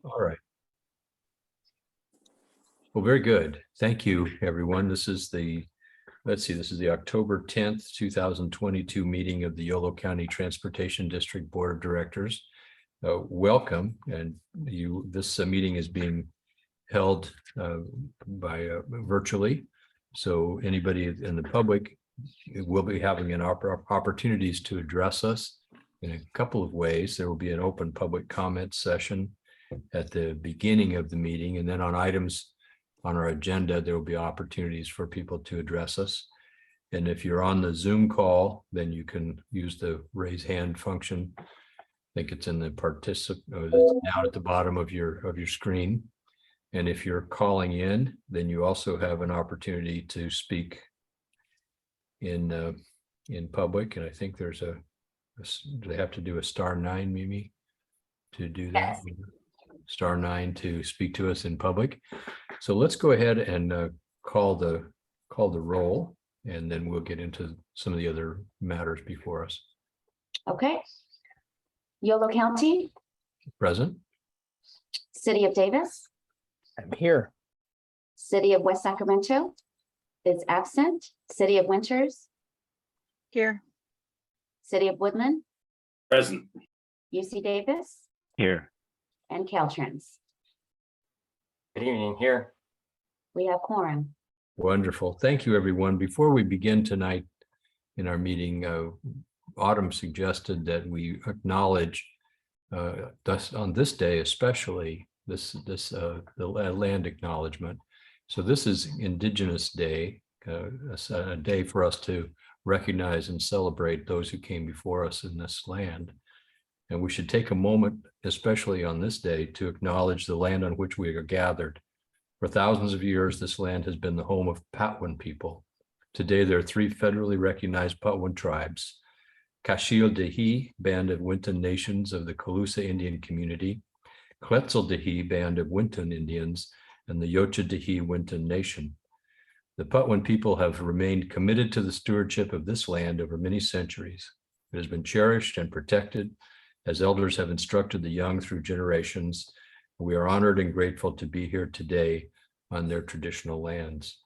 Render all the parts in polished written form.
All right. Well, very good. Thank you, everyone. This is the, let's see, this is the October 10th, 2022 meeting of the Yolo County Transportation District Board of Directors. Welcome, and this meeting is being held virtually. So anybody in the public will be having an opportunities to address us in a couple of ways. There will be an open public comment session at the beginning of the meeting, and then on items on our agenda, there will be opportunities for people to address us. And if you're on the Zoom call, then you can use the raise hand function. I think it's in the down at the bottom of your screen. And if you're calling in, then you also have an opportunity to speak in public. And I think there's they have to do a *9, Mimi, to do that. Yes. *9 to speak to us in public. So let's go ahead and call the roll, and then we'll get into some of the other matters before us. Okay. Yolo County. Present. City of Davis. I'm here. City of West Sacramento is absent. City of Winters. Here. City of Woodland. Present. UC Davis. Here. And Caltrans. Good evening. Here. We have quorum. Wonderful. Thank you, everyone. Before we begin tonight in our meeting, Autumn suggested that we acknowledge on this day, especially the land acknowledgement. So this is Indigenous Day, a day for us to recognize and celebrate those who came before us in this land. And we should take a moment, especially on this day, to acknowledge the land on which we are gathered. For thousands of years, this land has been the home of Patwin people. Today, there are 3 federally recognized Patwin tribes: Kashil-Dehi, Band of Winton Nations of the Calusa Indian Community, Quetzal-Dehi, Band of Winton Indians, and the Yocha-Dehi Winton Nation. The Patwin people have remained committed to the stewardship of this land over many centuries. It has been cherished and protected as elders have instructed the young through generations. We are honored and grateful to be here today on their traditional lands.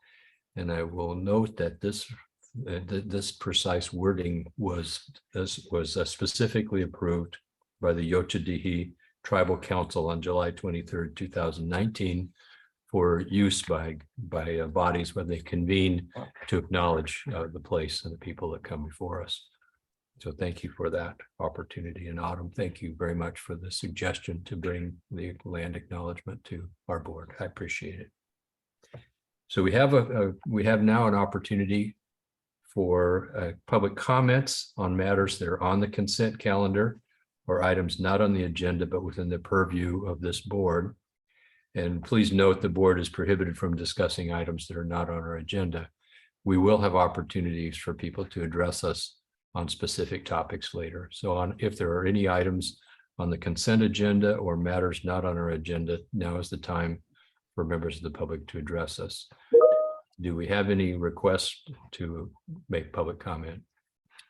And I will note that this precise wording was specifically approved by the Yocha-Dehi Tribal Council on July 23rd, 2019, for use by bodies when they convene to acknowledge the place and the people that come before us. So thank you for that opportunity. And Autumn, thank you very much for the suggestion to bring the land acknowledgement to our board. I appreciate it. So we have now an opportunity for public comments on matters that are on the consent calendar or items not on the agenda, but within the purview of this board. And please note the board is prohibited from discussing items that are not on our agenda. We will have opportunities for people to address us on specific topics later. So if there are any items on the consent agenda or matters not on our agenda, now is the time for members of the public to address us. Do we have any requests to make public comment?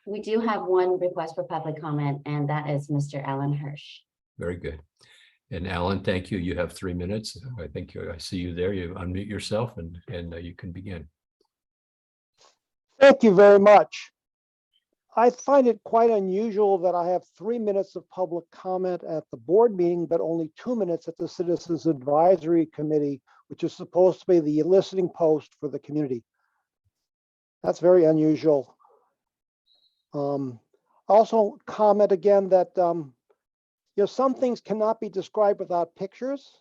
We do have one request for public comment, and that is Mr. Alan Hirsch. Very good. And Alan, thank you. You have 3 minutes. I think I see you there. You unmute yourself and you can begin. Thank you very much. I find it quite unusual that I have 3 minutes of public comment at the board meeting, but only 2 minutes at the Citizens Advisory Committee, which is supposed to be the listening post for the community. That's very unusual. Also comment again that some things cannot be described without pictures.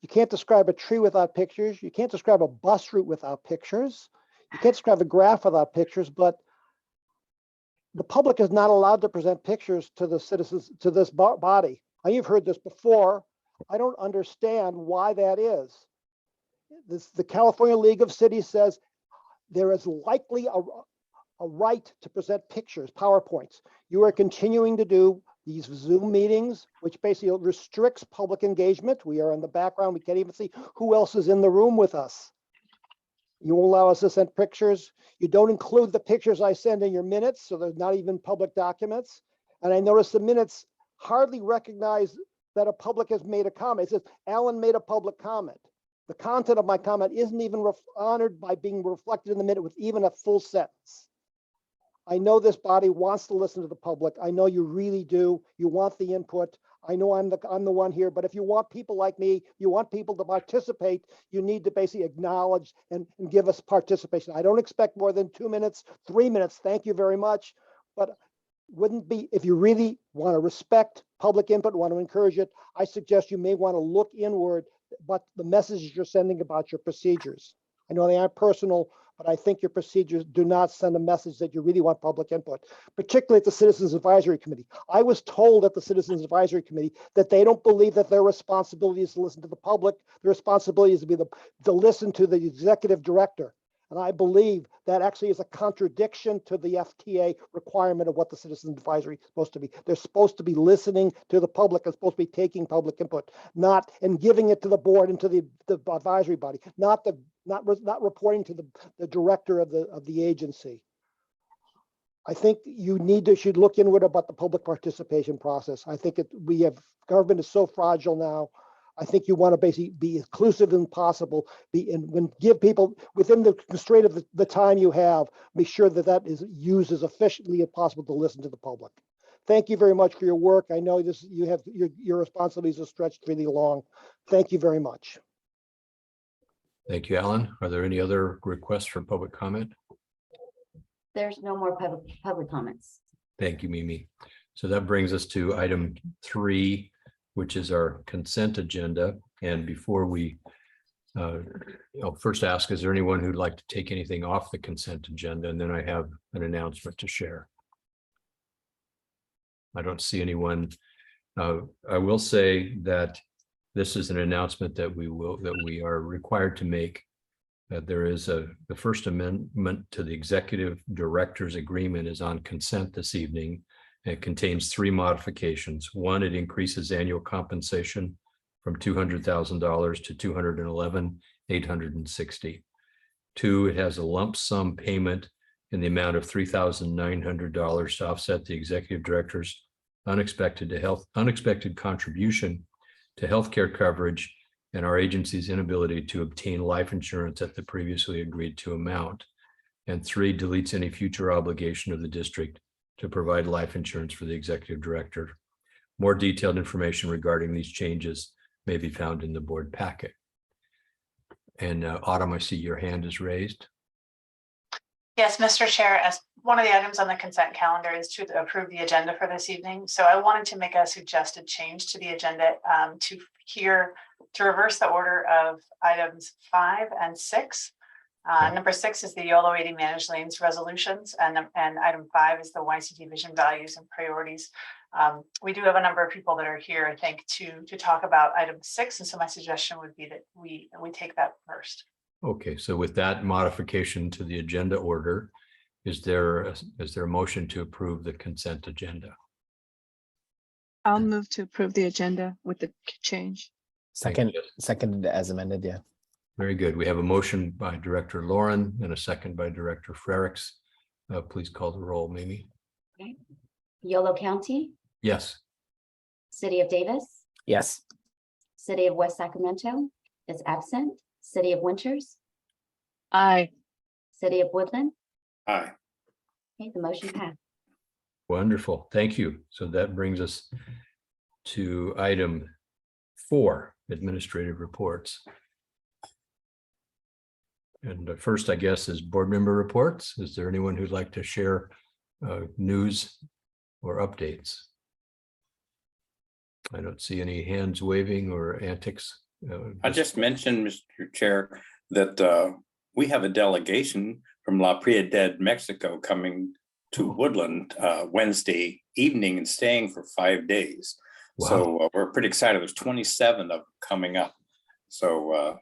You can't describe a tree without pictures. You can't describe a bus route without pictures. You can't describe a graph without pictures, but the public is not allowed to present pictures to the citizens, to this body. You've heard this before. I don't understand why that is. The California League of Cities says there is likely a right to present pictures, PowerPoints. You are continuing to do these Zoom meetings, which basically restricts public engagement. We are in the background. We can't even see who else is in the room with us. You won't allow us to send pictures. You don't include the pictures I send in your minutes, so they're not even public documents. And I noticed the minutes hardly recognize that a public has made a comment. It says, Alan made a public comment. The content of my comment isn't even honored by being reflected in the minute with even a full sentence. I know this body wants to listen to the public. I know you really do. You want the input. I know I'm the one here, but if you want people like me, you want people to participate, you need to basically acknowledge and give us participation. I don't expect more than 2 minutes, 3 minutes. Thank you very much. But wouldn't be, if you really want to respect public input, want to encourage it, I suggest you may want to look inward, but the messages you're sending about your procedures. I know they aren't personal, but I think your procedures do not send a message that you really want public input, particularly at the Citizens Advisory Committee. I was told at the Citizens Advisory Committee that they don't believe that their responsibility is to listen to the public. Their responsibility is to listen to the executive director. And I believe that actually is a contradiction to the FTA requirement of what the Citizens Advisory is supposed to be. They're supposed to be listening to the public and supposed to be taking public input, not and giving it to the board and to the advisory body, not reporting to the director of the agency. I think you should look inward about the public participation process. I think government is so fragile now. I think you want to basically be inclusive as possible, give people within the constraint of the time you have, make sure that is used as efficiently as possible to listen to the public. Thank you very much for your work. I know you have your responsibilities are stretched really long. Thank you very much. Thank you, Alan. Are there any other requests for public comment? There's no more public comments. Thank you, Mimi. So that brings us to item 3, which is our consent agenda. And before we, I'll first ask, is there anyone who'd like to take anything off the consent agenda? And then I have an announcement to share. I don't see anyone. I will say that this is an announcement that we are required to make. There is the first amendment to the executive director's agreement is on consent this evening. It contains 3 modifications. 1, it increases annual compensation from $200,000 to $211,860. 2, it has a lump sum payment in the amount of $3,900 to offset the executive director's unexpected contribution to healthcare coverage and our agency's inability to obtain life insurance at the previously agreed to amount. And 3, deletes any future obligation of the district to provide life insurance for the executive director. More detailed information regarding these changes may be found in the board packet. And Autumn, I see your hand is raised. Yes, Mr. Chair, as one of the items on the consent calendar is to approve the agenda for this evening. So I wanted to make a suggested change to the agenda to reverse the order of items 5 and 6. Number 6 is the Yolo 80 managed lanes resolutions, and item 5 is the YCTD vision, values, and priorities. We do have a number of people that are here, I think, to talk about item 6, and so my suggestion would be that we take that first. Okay, so with that modification to the agenda order, is there a motion to approve the consent agenda? I'll move to approve the agenda with the change. Seconded as amended, yeah. Very good. We have a motion by Director Lauren and a second by Director Frericks. Please call the roll, Mimi. Okay. Yolo County, Yes. City of Davis, Yes. City of West Sacramento is absent. City of Winters, Aye. City of Woodland. Aye. Okay, the motion passed. Wonderful. Thank you. So that brings us to item 4, administrative reports. And first, I guess, is board member reports. Is there anyone who'd like to share news or updates? I don't see any hands waving or antics. I just mentioned, Mr. Chair, that we have a delegation from La Piedad, Mexico, coming to Woodland Wednesday evening and staying for 5 days. Wow. So we're pretty excited. There's 27 of them coming up. So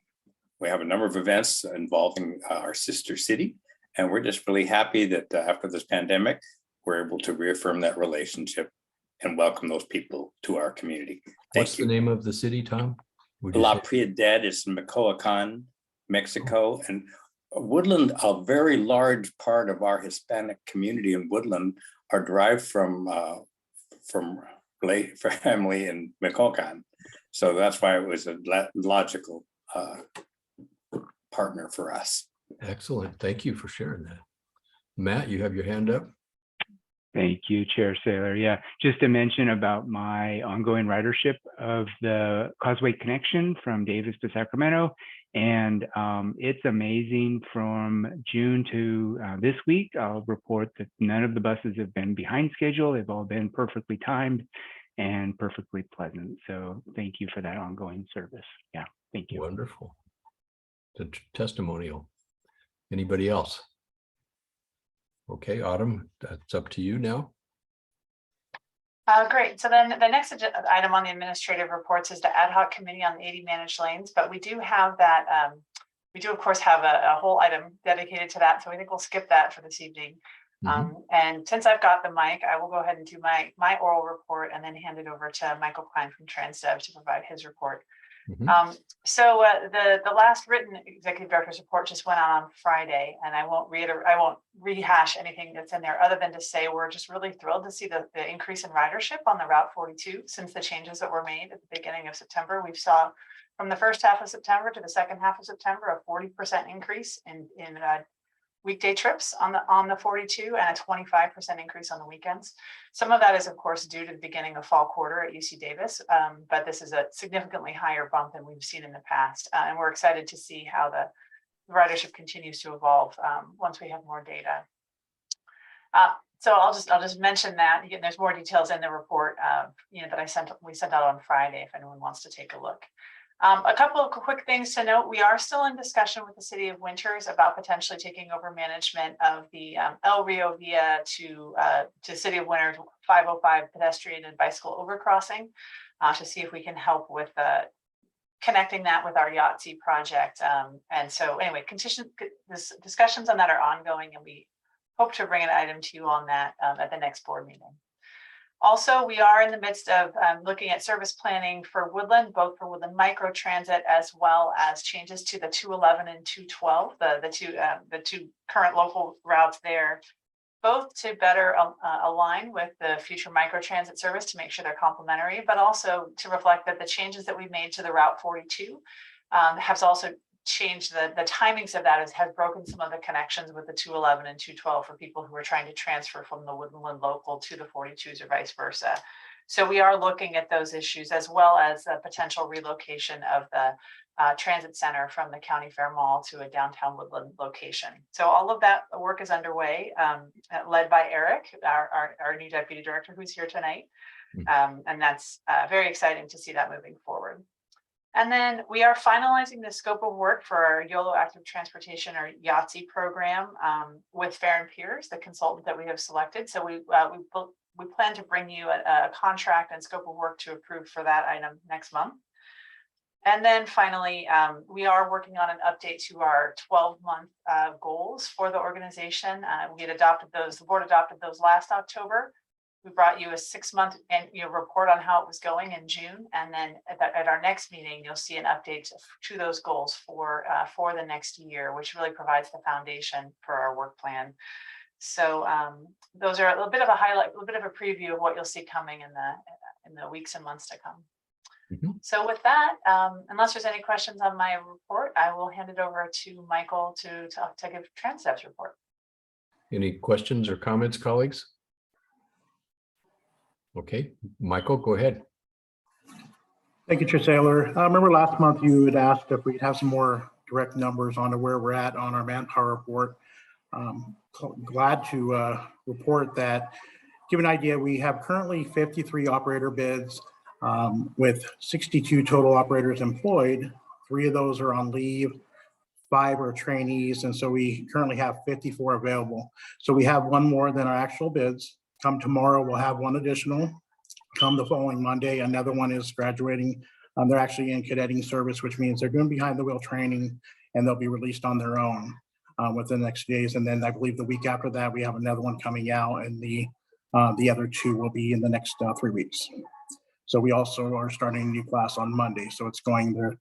we have a number of events involving our sister city, and we're just really happy that after this pandemic, we're able to reaffirm that relationship and welcome those people to our community. What's the name of the city, Tom? La Piedad is in Michoacan, Mexico, and Woodland, a very large part of our Hispanic community in Woodland are derived from family in Michoacan. So that's why it was a logical partner for us. Excellent. Thank you for sharing that. Matt, you have your hand up. Thank you, Chair Saylor. Yeah, just to mention about my ongoing ridership of the Causeway connection from Davis to Sacramento. And it's amazing from June to this week. I'll report that none of the buses have been behind schedule. They've all been perfectly timed and perfectly pleasant. So thank you for that ongoing service. Yeah, thank you. Wonderful. The testimonial. Anybody else? Okay, Autumn, that's up to you now. Great. So then the next item on the administrative reports is the ad hoc committee on the 80 managed lanes, but we do have that. We do, of course, have a whole item dedicated to that. So I think we'll skip that for this evening. And since I've got the mic, I will go ahead and do my oral report and then hand it over to Michael Klein from TransDev to provide his report. So the last written executive director's report just went out on Friday, and I won't rehash anything that's in there other than to say we're just really thrilled to see the increase in ridership on the Route 42 since the changes that were made at the beginning of September. We saw from the first half of September to the second half of September a 40% increase in weekday trips on the 42 and a 25% increase on the weekends. Some of that is, of course, due to the beginning of fall quarter at UC Davis, but this is a significantly higher bump than we've seen in the past. And we're excited to see how the ridership continues to evolve once we have more data. So I'll just mention that. Again, there's more details in the report that we sent out on Friday if anyone wants to take a look. A couple of quick things to note. We are still in discussion with the City of Winters about potentially taking over management of the El Rio Via to City of Winters 505 pedestrian and bicycle overcrossing to see if we can help with connecting that with our Yahtzee project. And so anyway, discussions on that are ongoing, and we hope to bring an item to you on that at the next board meeting. Also, we are in the midst of looking at service planning for Woodland, both for Woodland Micro Transit as well as changes to the 211 and 212, the two current local routes there, both to better align with the future microtransit service to make sure they're complementary, but also to reflect that the changes that we made to the Route 42 has also changed the timings of that has broken some of the connections with the 211 and 212 for people who are trying to transfer from the Woodland local to the 42s or vice versa. So we are looking at those issues as well as a potential relocation of the transit center from the County Fair Mall to a downtown Woodland location. So all of that work is underway, led by Eric, our new deputy director who's here tonight. And that's very exciting to see that moving forward. And then we are finalizing the scope of work for our Yolo Active Transportation or Yahtzee program with Fair and Peers, the consultant that we have selected. So we plan to bring you a contract and scope of work to approve for that item next month. And then finally, we are working on an update to our 12-month goals for the organization. We had adopted those, the board adopted those last October. We brought you a 6-month report on how it was going in June, and then at our next meeting, you'll see an update to those goals for the next year, which really provides the foundation for our work plan. So those are a little bit of a highlight, a little bit of a preview of what you'll see coming in the weeks and months to come. So with that, unless there's any questions on my report, I will hand it over to Michael to give TransDev's report. Any questions or comments, colleagues? Okay, Michael, go ahead. Thank you, Chair Saylor. I remember last month you had asked if we'd have some more direct numbers on where we're at on our manpower report. Glad to report that, give an idea, we have currently 53 operator bids with 62 total operators employed. 3 of those are on leave, 5 are trainees, and so we currently have 54 available. So we have 1 more than our actual bids. Come tomorrow, we'll have 1 additional. Come the following Monday, another one is graduating. They're actually in cadetting service, which means they're doing behind the wheel training, and they'll be released on their own within the next days. And then I believe the week after that, we have another one coming out, and the other 2 will be in the next 3 weeks. So we also are starting a new class on Monday. So it's going there,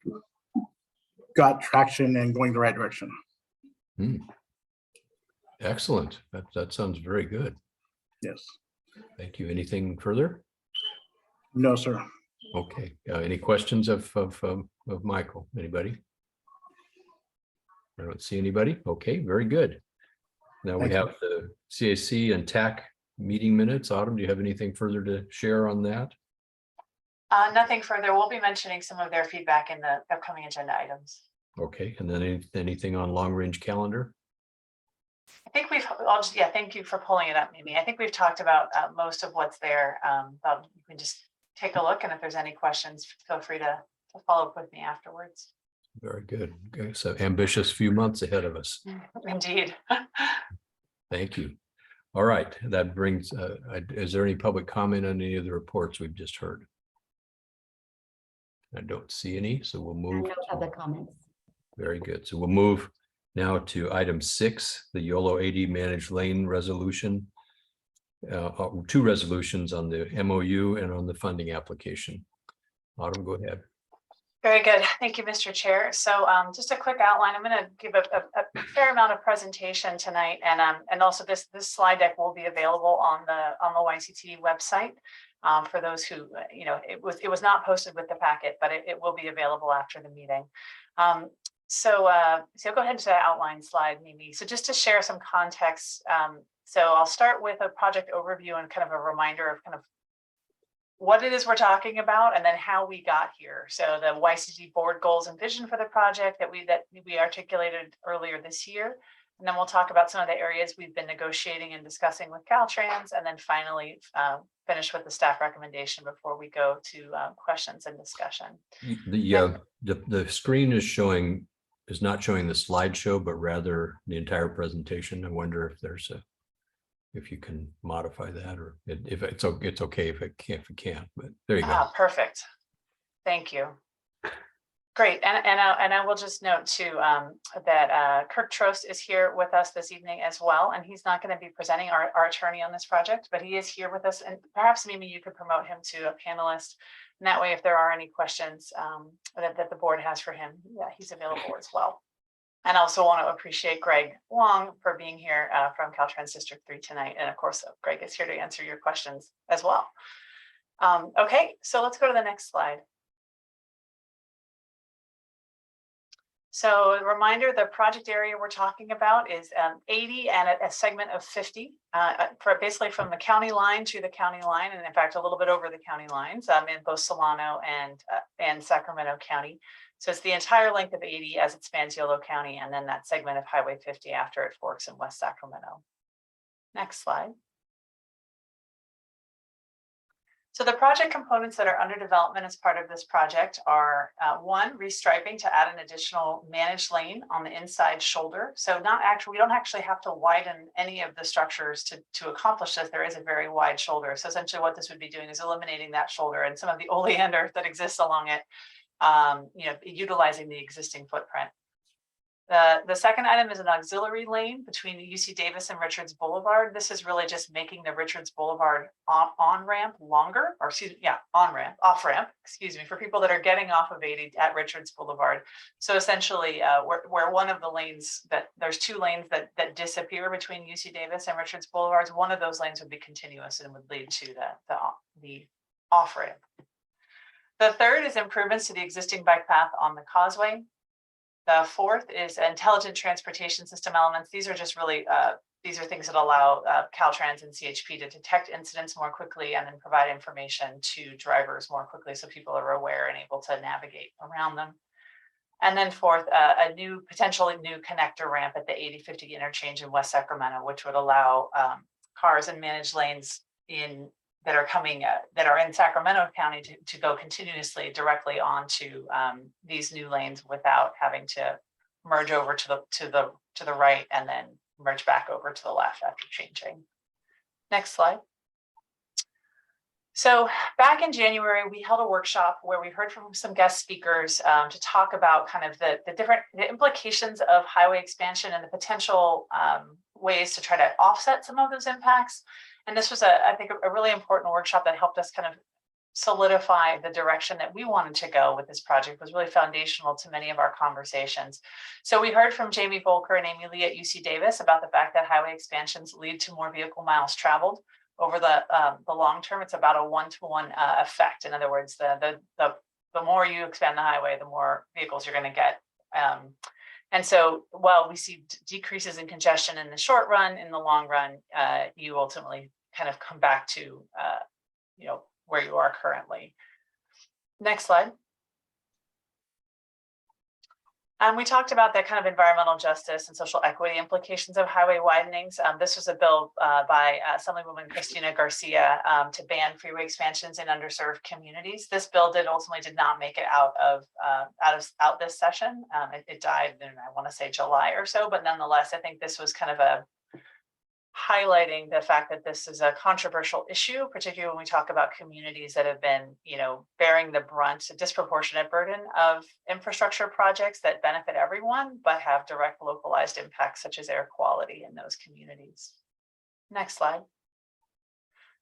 got traction and going the right direction. Excellent. That sounds very good. Yes. Thank you. Anything further? No, sir. Okay, any questions of Michael? Anybody? I don't see anybody. Okay, very good. Now we Thank you. have the CAC and TAC meeting minutes. Autumn, do you have anything further to share on that? Nothing further. We'll be mentioning some of their feedback in the upcoming agenda items. Okay, and then anything on long range calendar? I think yeah, thank you for pulling it up, Mimi. I think we've talked about most of what's there. But you can just take a look, and if there's any questions, feel free to follow up with me afterwards. Very good. Okay, so ambitious few months ahead of us. Indeed. Thank you. All right, that brings, is there any public comment on any of the reports we've just heard? I don't see any, so we'll move. No public comments. Very good. So we'll move now to item 6, the Yolo 80 managed lane resolution. Two resolutions on the MOU and on the funding application. Autumn, go ahead. Very good. Thank you, Mr. Chair. So just a quick outline. I'm going to give a fair amount of presentation tonight, and also this slide deck will be available on the YCTD website for those who, it was not posted with the packet, but it will be available after the meeting. So go ahead to the outline slide, Mimi. So just to share some context, so I'll start with a project overview and kind of a reminder of kind of what it is we're talking about, and then how we got here. So the YCTD board goals and vision for the project that we articulated earlier this year. And then we'll talk about some of the areas we've been negotiating and discussing with Caltrans, and then finally finish with the staff recommendation before we go to questions and discussion. The screen is not showing the slideshow, but rather the entire presentation. I wonder if there's if you can modify that, or if it's okay if it can't, but there you go. Perfect. Thank you. Great. And I will just note too that Kirk Trost is here with us this evening as well, and he's not going to be presenting, our attorney on this project, but he is here with us, and perhaps Mimi, you could promote him to a panelist, and that way if there are any questions that the board has for him, yeah, he's available as well. And I also want to appreciate Greg Wong for being here from Caltrans District 3 tonight. And of course, Greg is here to answer your questions as well. Okay, so let's go to the next slide. So a reminder, the project area we're talking about is 80 and a segment of 50, for basically from the county line to the county line, and in fact, a little bit over the county lines in both Solano and Sacramento County. So it's the entire length of 80 as it spans Yolo County, and then that segment of Highway 50 after it forks in West Sacramento. Next slide. So the project components that are under development as part of this project are one, restriping to add an additional managed lane on the inside shoulder. So we don't actually have to widen any of the structures to accomplish this. There is a very wide shoulder. So essentially what this would be doing is eliminating that shoulder and some of the oleander that exists along it, utilizing the existing footprint. The second item is an auxiliary lane between UC Davis and Richards Boulevard. This is really just making the Richards Boulevard on-ramp longer, or off-ramp, for people that are getting off of 80 at Richards Boulevard. So essentially, where one of the lanes there's two lanes that disappear between UC Davis and Richards Boulevards, one of those lanes would be continuous and would lead to the off-ramp. The third is improvements to the existing bike path on the Causeway. The fourth is intelligent transportation system elements. These are just really, these are things that allow Caltrans and CHP to detect incidents more quickly and then provide information to drivers more quickly so people are aware and able to navigate around them. And then fourth, a potentially new connector ramp at the 8050 interchange in West Sacramento, which would allow cars in managed lanes that are in Sacramento County to go continuously directly onto these new lanes without having to merge over to the right and then merge back over to the left after changing. Next slide. So back in January, we held a workshop where we heard from some guest speakers to talk about kind of the implications of highway expansion and the potential ways to try to offset some of those impacts. And this was, I think, a really important workshop that helped us kind of solidify the direction that we wanted to go with this project. It was really foundational to many of our conversations. So we heard from Jamie Volker and Amy Lee at UC Davis about the fact that highway expansions lead to more vehicle miles traveled, over the long term, it's about a 1-to-1 effect. In other words, the more you expand the highway, the more vehicles you're going to get. And so while we see decreases in congestion in the short run, in the long run, you ultimately kind of come back to, where you are currently. Next slide. We talked about the kind of environmental justice and social equity implications of highway widenings. This was a bill by Assemblywoman Cristina Garcia to ban freeway expansions in underserved communities. This bill ultimately did not make it out this session. It died in, I want to say, July or so, but nonetheless, I think this was kind of highlighting the fact that this is a controversial issue, particularly when we talk about communities that have been, bearing the brunt, a disproportionate burden of infrastructure projects that benefit everyone, but have direct localized impacts such as air quality in those communities. Next slide.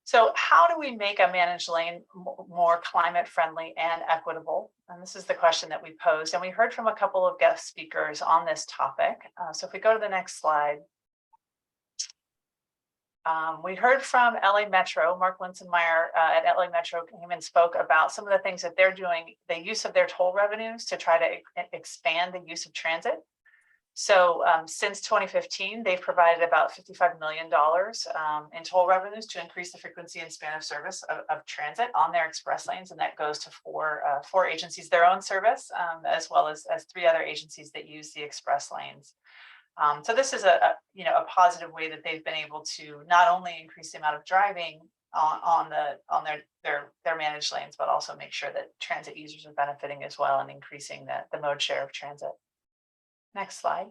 So how do we make a managed lane more climate friendly and equitable? And this is the question that we posed, and we heard from a couple of guest speakers on this topic. So if we go to the next slide. We heard from LA Metro. Mark Linsenmeyer at LA Metro came and spoke about some of the things that they're doing, the use of their toll revenues to try to expand the use of transit. So since 2015, they've provided about $55 million in toll revenues to increase the frequency and span of service of transit on their express lanes. And that goes to four agencies, their own service, as well as 3 other agencies that use the express lanes. So this is a positive way that they've been able to not only increase the amount of driving on their managed lanes, but also make sure that transit users are benefiting as well and increasing the mode share of transit. Next slide.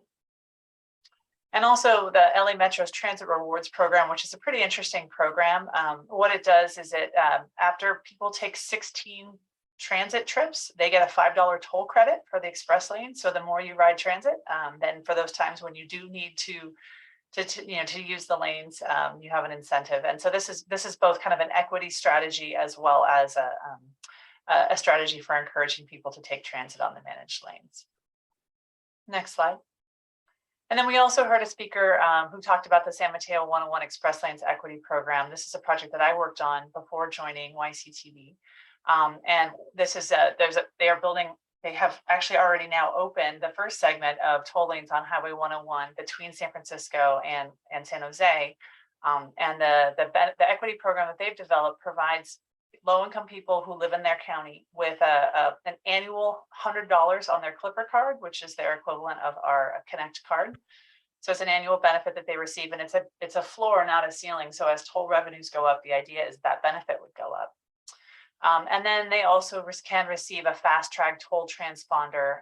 And also the LA Metro's Transit Rewards program, which is a pretty interesting program. What it does is after people take 16 transit trips, they get a $5 toll credit for the express lane. So the more you ride transit, then for those times when you do need to use the lanes, you have an incentive. And so this is both kind of an equity strategy as well as a strategy for encouraging people to take transit on the managed lanes. Next slide. And then we also heard a speaker who talked about the San Mateo 101 Express Lanes Equity Program. This is a project that I worked on before joining YCTD. And this is they have actually already now opened the first segment of toll lanes on Highway 101 between San Francisco and San Jose. And the equity program that they've developed provides low-income people who live in their county with an annual $100 on their Clipper card, which is their equivalent of our Connect card. So it's an annual benefit that they receive, and it's a floor, not a ceiling. So as toll revenues go up, the idea is that benefit would go up. And then they also can receive a fast-track toll transponder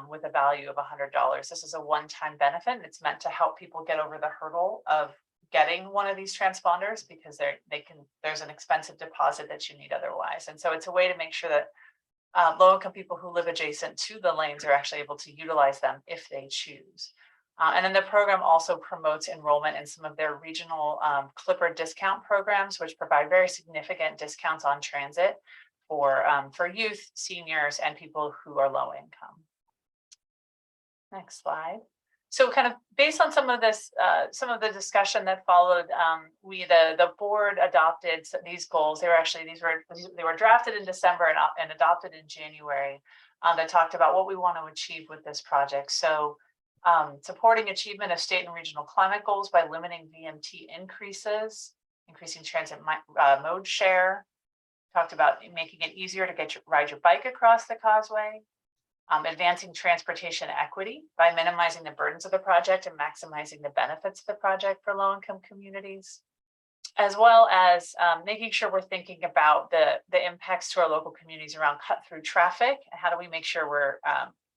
with a value of $100. This is a one-time benefit, and it's meant to help people get over the hurdle of getting one of these transponders because there's an expensive deposit that you need otherwise. And so it's a way to make sure that low-income people who live adjacent to the lanes are actually able to utilize them if they choose. And then the program also promotes enrollment in some of their regional Clipper discount programs, which provide very significant discounts on transit for youth, seniors, and people who are low income. Next slide. So kind of based on some of the discussion that followed, the board adopted these goals. They were drafted in December and adopted in January. That talked about what we want to achieve with this project. So supporting achievement of state and regional climate goals by limiting VMT increases, increasing transit mode share. Talked about making it easier to ride your bike across the Causeway. Advancing transportation equity by minimizing the burdens of the project and maximizing the benefits of the project for low-income communities, as well as making sure we're thinking about the impacts to our local communities around cut-through traffic. And how do we make sure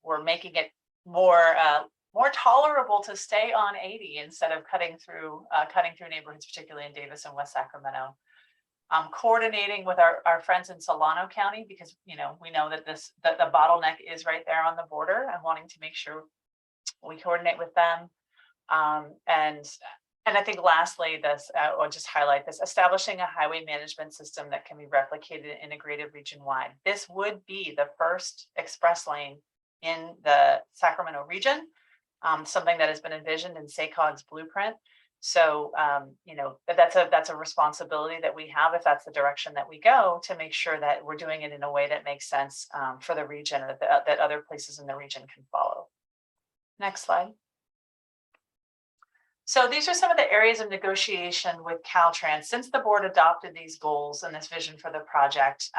we're making it more tolerable to stay on 80 instead of cutting through neighborhoods, particularly in Davis and West Sacramento. Coordinating with our friends in Solano County, because we know that the bottleneck is right there on the border, and wanting to make sure we coordinate with them. And I think lastly, I'll just highlight this: establishing a highway management system that can be replicated and integrated region-wide. This would be the first express lane in the Sacramento region, something that has been envisioned in SACOG's blueprint. So, you know, that's a responsibility that we have if that's the direction that we go, to make sure that we're doing it in a way that makes sense for the region, and that other places in the region can follow. Next slide. So these are some of the areas of negotiation with Caltrans. Since the board adopted these goals and this vision for the project,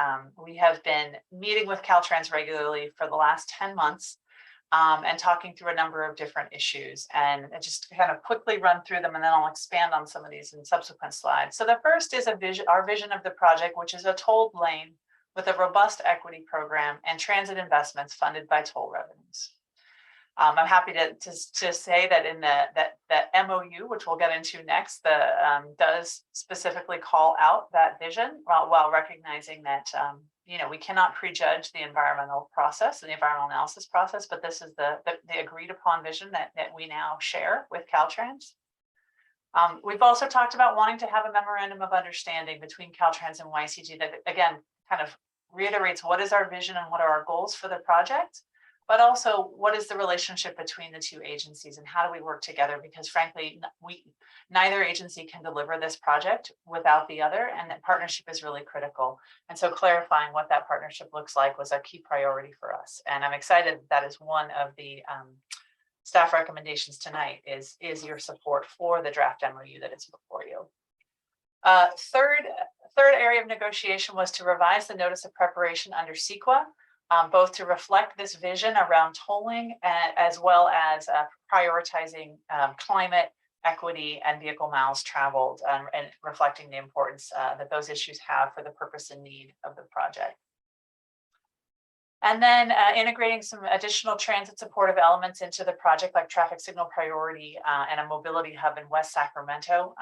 we have been meeting with Caltrans regularly for the last 10 months. And talking through a number of different issues, and just kind of quickly run through them, and then I'll expand on some of these in subsequent slides. So the first is our vision of the project, which is a tolled lane with a robust equity program and transit investments funded by toll revenues. I'm happy to say that in that MOU, which we'll get into next, does specifically call out that vision, while recognizing that you know, we cannot prejudge the environmental process and the environmental analysis process, but this is the agreed upon vision that we now share with Caltrans. We've also talked about wanting to have a memorandum of understanding between Caltrans and YCTD that, again, kind of reiterates what is our vision and what are our goals for the project, but also what is the relationship between the two agencies and how do we work together? Because frankly, neither agency can deliver this project without the other, and that partnership is really critical. And so clarifying what that partnership looks like was a key priority for us. And I'm excited that is one of the staff recommendations tonight is your support for the draft MOU that is before you. Third area of negotiation was to revise the notice of preparation under CEQA, both to reflect this vision around tolling, as well as prioritizing climate, equity, and vehicle miles traveled, and reflecting the importance that those issues have for the purpose and need of the project. And then integrating some additional transit supportive elements into the project, like traffic signal priority and a mobility hub in West Sacramento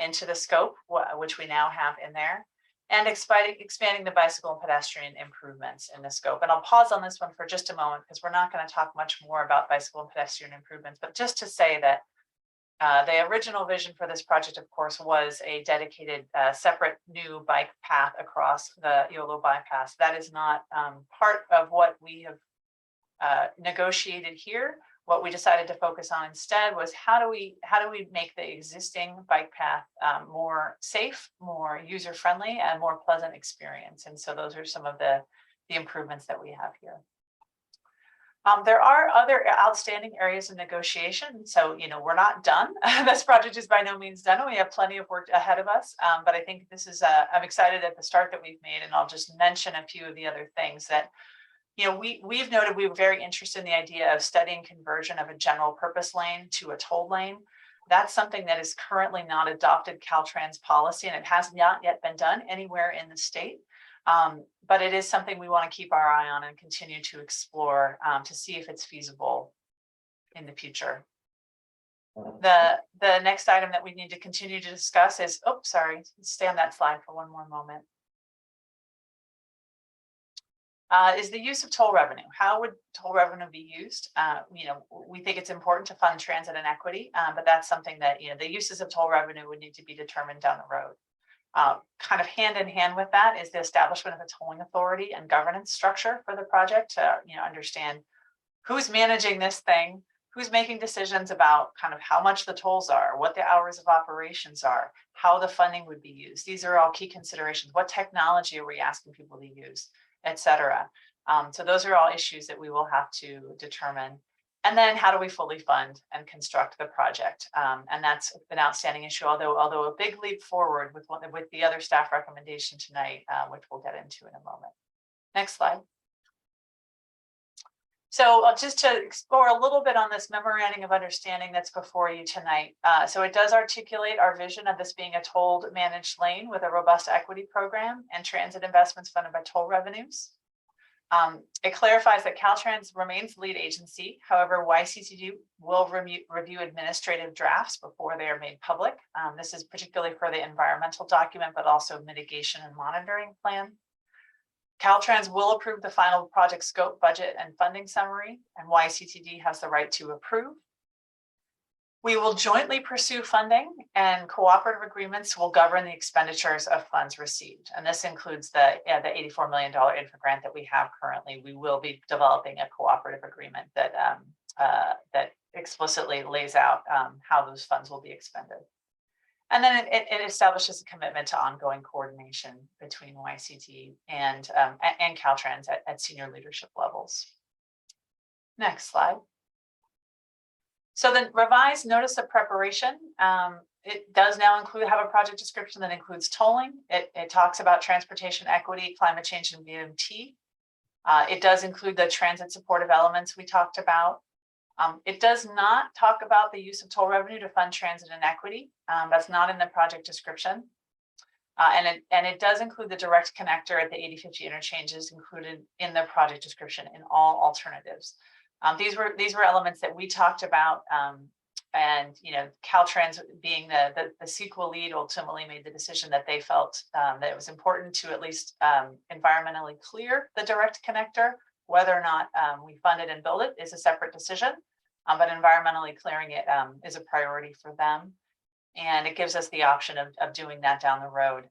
into the scope, which we now have in there. And expanding the bicycle and pedestrian improvements in the scope. And I'll pause on this one for just a moment, because we're not going to talk much more about bicycle and pedestrian improvements, but just to say that the original vision for this project, of course, was a dedicated separate new bike path across the Yolo bypass. That is not part of what we have negotiated here. What we decided to focus on instead was how do we make the existing bike path more safe, more user-friendly, and more pleasant experience. And so those are some of the improvements that we have here. There are other outstanding areas of negotiation. So, you know, we're not done. This project is by no means done. We have plenty of work ahead of us. But I think this is, I'm excited at the start that we've made, and I'll just mention a few of the other things that, you know, we've noted we were very interested in the idea of studying conversion of a general purpose lane to a toll lane. That's something that is currently not adopted Caltrans policy, and it has not yet been done anywhere in the state. But it is something we want to keep our eye on and continue to explore to see if it's feasible in the future. The next item that we need to continue to discuss is, stay on that slide for one more moment. Is the use of toll revenue. How would toll revenue be used? You know, we think it's important to fund transit and equity, but that's something that, you know, the uses of toll revenue would need to be determined down the road. Kind of hand in hand with that is the establishment of a tolling authority and governance structure for the project to, you know, understand who's managing this thing, who's making decisions about kind of how much the tolls are, what the hours of operations are, how the funding would be used. These are all key considerations. What technology are we asking people to use, et cetera. So those are all issues that we will have to determine. And then how do we fully fund and construct the project? And that's an outstanding issue, although a big leap forward with the other staff recommendation tonight, which we'll get into in a moment. Next slide. So just to explore a little bit on this memorandum of understanding that's before you tonight. So it does articulate our vision of this being a tolled managed lane with a robust equity program and transit investments funded by toll revenues. It clarifies that Caltrans remains lead agency. However, YCTD will review administrative drafts before they are made public. This is particularly for the environmental document, but also mitigation and monitoring plan. Caltrans will approve the final project scope, budget, and funding summary, and YCTD has the right to approve. We will jointly pursue funding, and cooperative agreements will govern the expenditures of funds received. And this includes the $84 million infra grant that we have currently. We will be developing a cooperative agreement that explicitly lays out how those funds will be expended. And then it establishes a commitment to ongoing coordination between YCT and Caltrans at senior leadership levels. Next slide. So the revised notice of preparation, it does now have a project description that includes tolling. It talks about transportation equity, climate change, and VMT. It does include the transit supportive elements we talked about. It does not talk about the use of toll revenue to fund transit and equity. That's not in the project description. And it does include the direct connector at the 8050 interchanges included in the project description in all alternatives. These were elements that we talked about, and Caltrans, being the CEQA lead, ultimately made the decision that they felt that it was important to at least environmentally clear the direct connector. Whether or not we fund it and build it is a separate decision, but environmentally clearing it is a priority for them. And it gives us the option of doing that down the road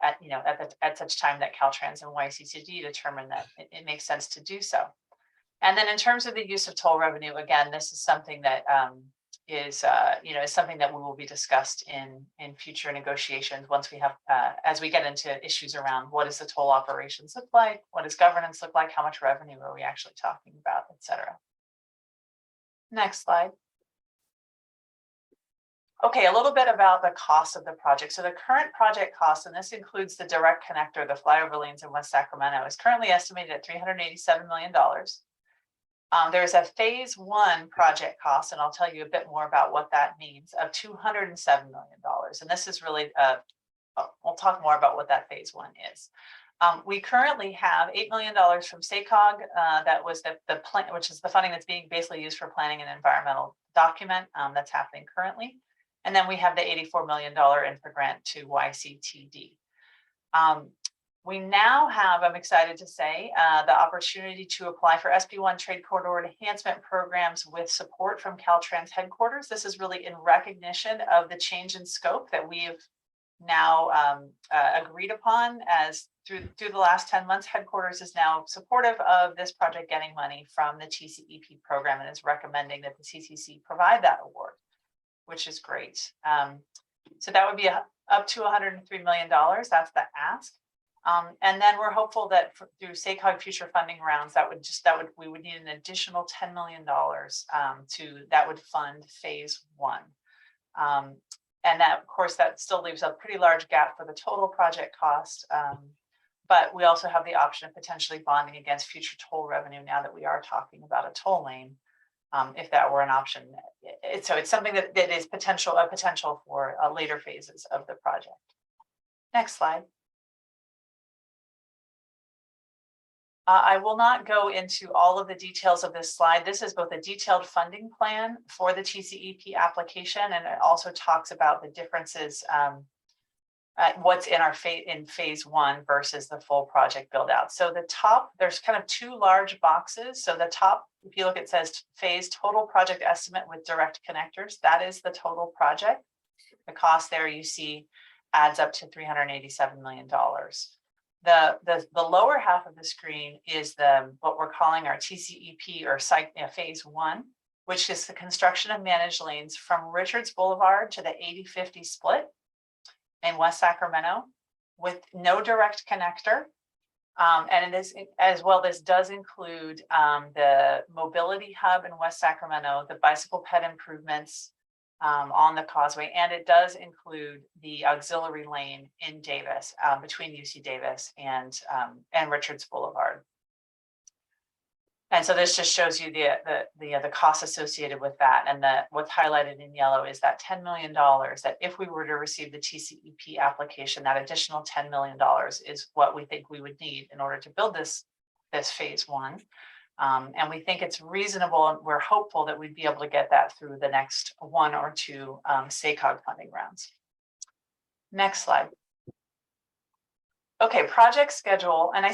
at such time that Caltrans and YCTD determine that it makes sense to do so. And then in terms of the use of toll revenue, again, this is something that is something that we will be discussed in future negotiations once we have, as we get into issues around what does the toll operations look like, what does governance look like, how much revenue are we actually talking about, et cetera. Next slide. Okay, a little bit about the cost of the project. So the current project cost, and this includes the direct connector, the flyover lanes in West Sacramento, is currently estimated at $387 million. There's a phase one project cost, and I'll tell you a bit more about what that means, of $207 million. And this is really, we'll talk more about what that phase one is. We currently have $8 million from SACOG, that was the plan, which is the funding that's being basically used for planning an environmental document that's happening currently. And then we have the $84 million infra grant to YCTD. We now have, I'm excited to say, the opportunity to apply for SB1 trade corridor enhancement programs with support from Caltrans headquarters. This is really in recognition of the change in scope that we've now agreed upon as through the last 10 months. Headquarters is now supportive of this project getting money from the TCEP program and is recommending that the CCC provide that award, which is great. So that would be up to $103 million. That's the ask. And then we're hopeful that through SACOG future funding rounds, we would need an additional $10 million that would fund phase one. And that, of course, that still leaves a pretty large gap for the total project cost. But we also have the option of potentially bonding against future toll revenue now that we are talking about a toll lane, if that were an option. So it's something that is a potential for later phases of the project. Next slide. I will not go into all of the details of this slide. This is both a detailed funding plan for the TCEP application, and it also talks about the differences, what's in our phase one versus the full project build out. So the top, there's kind of two large boxes. So the top, if you look, it says phase total project estimate with direct connectors. That is the total project. The cost there you see adds up to $387 million. The lower half of the screen is what we're calling our TCEP or phase one, which is the construction of managed lanes from Richards Boulevard to the 8050 split in West Sacramento with no direct connector. And it is as well, this does include the mobility hub in West Sacramento, the bicycle ped improvements on the Causeway, and it does include the auxiliary lane in Davis, between UC Davis and Richards Boulevard. And so this just shows you the cost associated with that. And what's highlighted in yellow is that $10 million that if we were to receive the TCEP application, that additional $10 million is what we think we would need in order to build this phase one. And we think it's reasonable, and we're hopeful that we'd be able to get that through the next one or two SACOG funding rounds. Next slide. Okay, project schedule. And I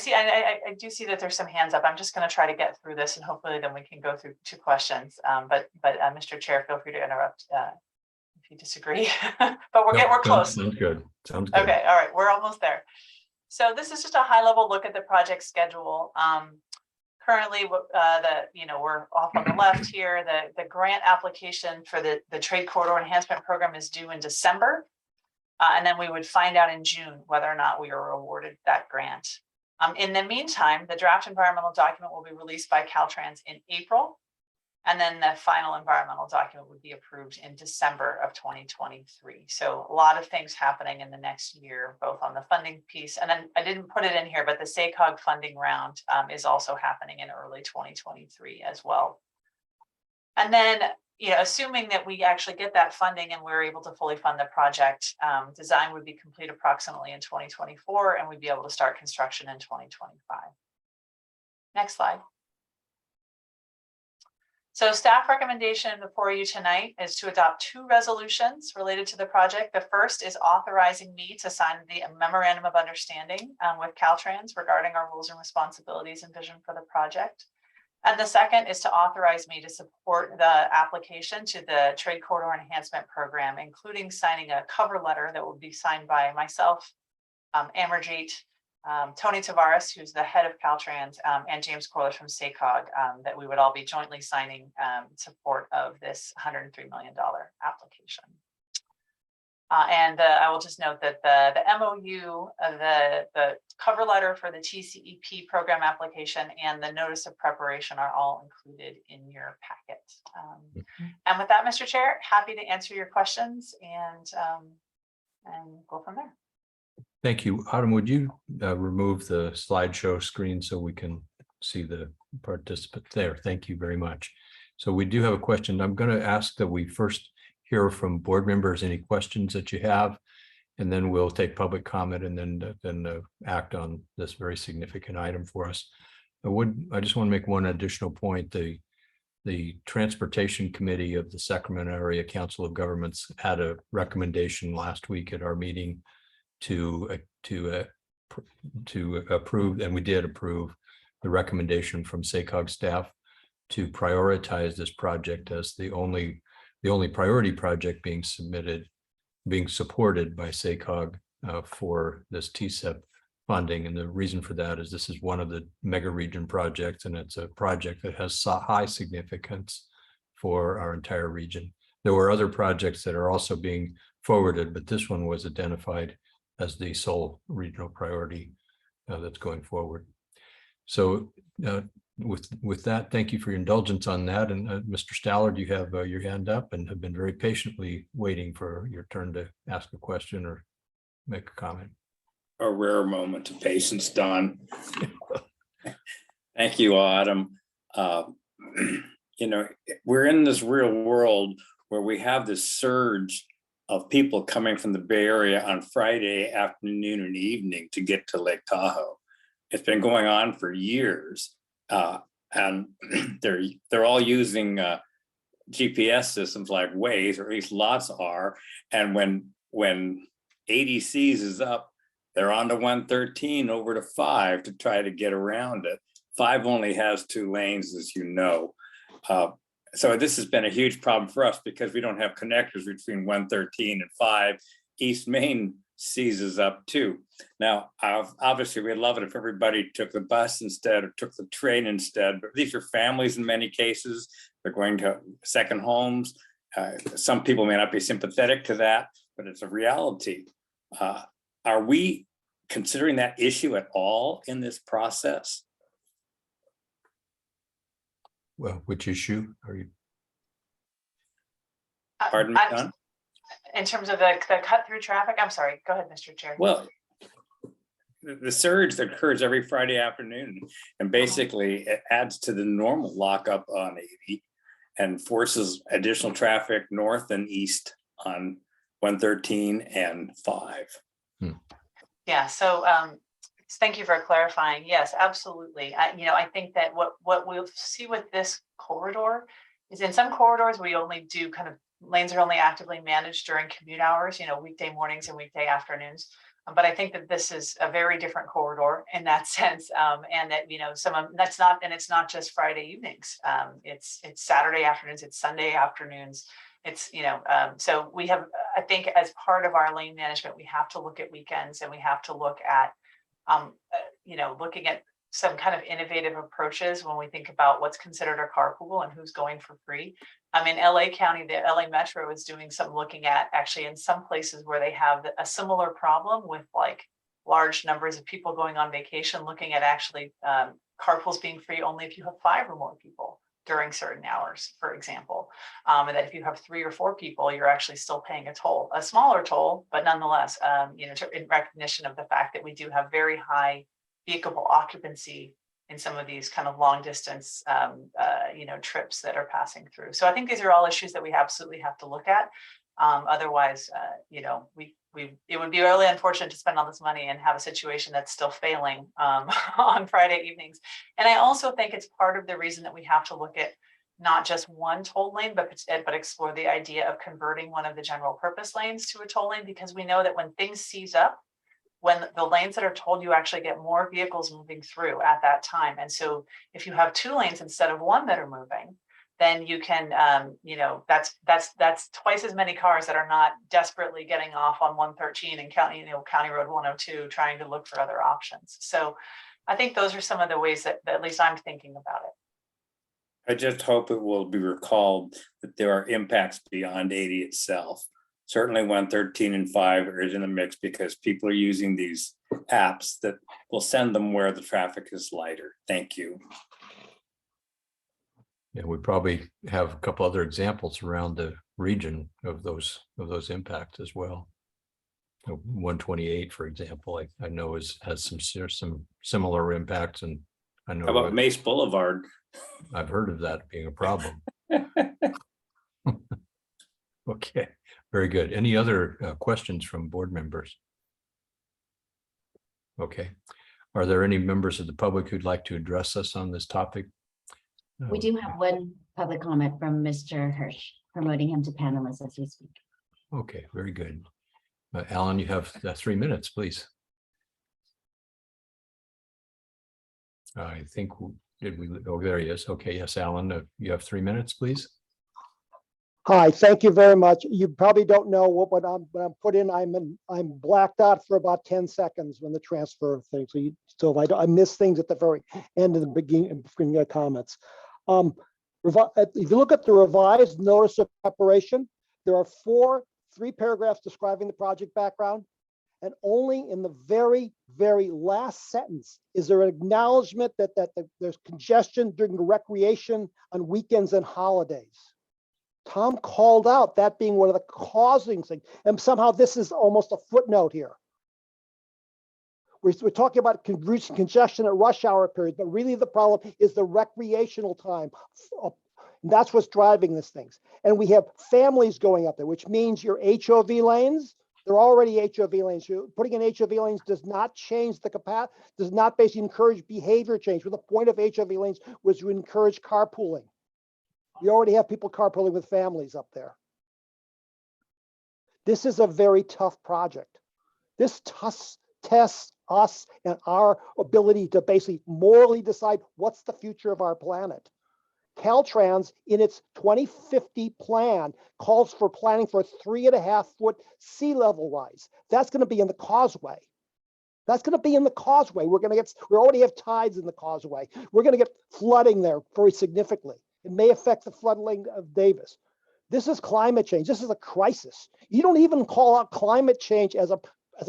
do see that there's some hands up. I'm just going to try to get through this, and hopefully then we can go through two questions. But Mr. Chair, feel free to interrupt if you disagree. But we're close. Sounds good. Sounds good. Okay, all right, we're almost there. So this is just a high level look at the project schedule. currently, we're off on the left here. The grant application for the Trade Corridor Enhancement Program is due in December. And then we would find out in June whether or not we are awarded that grant. In the meantime, the draft environmental document will be released by Caltrans in April. And then the final environmental document would be approved in December of 2023. So a lot of things happening in the next year, both on the funding piece. And then I didn't put it in here, but the SACOG funding round is also happening in early 2023 as well. And then, assuming that we actually get that funding and we're able to fully fund the project, design would be complete approximately in 2024, and we'd be able to start construction in 2025. Next slide. So staff recommendation before you tonight is to adopt 2 resolutions related to the project. The first is authorizing me to sign the Memorandum of Understanding with Caltrans regarding our roles and responsibilities and vision for the project. And the second is to authorize me to support the application to the Trade Corridor Enhancement Program, including signing a cover letter that will be signed by myself, Amarjeet, Tony Tavares, who's the head of Caltrans, and James Corliss from SACOG, that we would all be jointly signing support of this $103 million application. And I will just note that the MOU, the cover letter for the TCEP program application and the notice of preparation are all included in your packet. And with that, Mr. Chair, happy to answer your questions and go from there. Thank you. Autumn, would you remove the slideshow screen so we can see the participant there? Thank you very much. So we do have a question. I'm going to ask that we first hear from board members any questions that you have, and then we'll take public comment and then act on this very significant item for us. I just want to make one additional point. The Transportation Committee of the Sacramento Area Council of Governments had a recommendation last week at our meeting to approve, and we did approve the recommendation from SACOG staff to prioritize this project as the only priority project being supported by SACOG for this Tcep funding. And the reason for that is this is one of the mega region projects, and it's a project that has high significance for our entire region. There were other projects that are also being forwarded, but this one was identified as the sole regional priority that's going forward. So with that, thank you for your indulgence on that. And Mr. Stallard, you have your hand up and have been very patiently waiting for your turn to ask a question or make a comment. A rare moment of patience, Don. Thank you, Autumn. We're in this real world where we have this surge of people coming from the Bay Area on Friday afternoon and evening to get to Lake Tahoe. It's been going on for years, and they're all using GPS systems like Waze, or at least lots are. And when 80 seizes up, they're on to 113 over to 5 to try to get around it. 5 only has 2 lanes, as you know. So this has been a huge problem for us because we don't have connectors between 113 and 5. East Main seizes up too. Now, obviously, we'd love it if everybody took the bus instead or took the train instead, but these are families in many cases. They're going to second homes. Some people may not be sympathetic to that, but it's a reality. Are we considering that issue at all in this process? Well, which issue are you? Pardon me, Don? In terms of the cut through traffic, I'm sorry, go ahead, Mr. Chair. Well, the surge that occurs every Friday afternoon, and basically it adds to the normal lockup on 80 and forces additional traffic north and east on 113 and 5. Yeah, so thank you for clarifying. Yes, absolutely. I think that what we'll see with this corridor is in some corridors, we only do lanes are only actively managed during commute hours, weekday mornings and weekday afternoons. But I think that this is a very different corridor in that sense. And that, it's not just Friday evenings. It's Saturday afternoons, it's Sunday afternoons. It's, so we have, I think as part of our lane management, we have to look at weekends and we have to look at, looking at some kind of innovative approaches when we think about what's considered a carpool and who's going for free. In LA County, the LA Metro is doing some looking at actually in some places where they have a similar problem with like large numbers of people going on vacation, looking at actually carpools being free only if you have 5 or more people during certain hours, for example. And that if you have 3 or 4 people, you're actually still paying a toll, a smaller toll, but nonetheless, in recognition of the fact that we do have very high vehicle occupancy in some of these kind of long distance, trips that are passing through. So I think these are all issues that we absolutely have to look at. Otherwise, it would be really unfortunate to spend all this money and have a situation that's still failing on Friday evenings. And I also think it's part of the reason that we have to look at not just one toll lane, but explore the idea of converting one of the general purpose lanes to a toll lane, because we know that when things seize up, when the lanes that are tolled, you actually get more vehicles moving through at that time. And so if you have 2 lanes instead of 1 that are moving, then you can, that's twice as many cars that are not desperately getting off on 113 and County Road 102, trying to look for other options. So I think those are some of the ways that at least I'm thinking about it. I just hope it will be recalled that there are impacts beyond 80 itself. Certainly 113 and 5 is in the mix because people are using these apps that will send them where the traffic is lighter. Thank you. Yeah, we probably have a couple other examples around the region of those impacts as well. 128, for example, I know has some similar impacts, and I know. How about Mace Boulevard? I've heard of that being a problem. Okay, very good. Any other questions from board members? Okay, are there any members of the public who'd like to address us on this topic? We do have one public comment from Mr. Hirsch, promoting him to panelist as we speak. Okay, very good. Alan, you have 3 minutes, please. I think, there he is. Okay, yes, Alan, you have 3 minutes, please. Hi, thank you very much. You probably don't know what I'm put in. I'm blacked out for about 10 seconds when the transfer thing. So if I miss things at the very end of the beginning of comments. If you look at the revised notice of preparation, there are 3 paragraphs describing the project background, and only in the very, very last sentence is there an acknowledgement that there's congestion during the recreation on weekends and holidays. Tom called out that being one of the causing things, and somehow this is almost a footnote here. We're talking about reducing congestion at rush hour periods, but really the problem is the recreational time. That's what's driving these things. And we have families going up there, which means your HOV lanes, they're already HOV lanes. Putting in HOV lanes does not change the capacity, does not basically encourage behavior change. Well, the point of HOV lanes was to encourage carpooling. You already have people carpooling with families up there. This is a very tough project. This tests us and our ability to basically morally decide what's the future of our planet. Caltrans, in its 2050 plan, calls for planning for a 3.5-foot sea level rise. That's going to be in the Causeway. That's going to be in the Causeway. We already have tides in the Causeway. We're going to get flooding there very significantly. It may affect the flooding of Davis. This is climate change. This is a crisis. You don't even call out climate change as a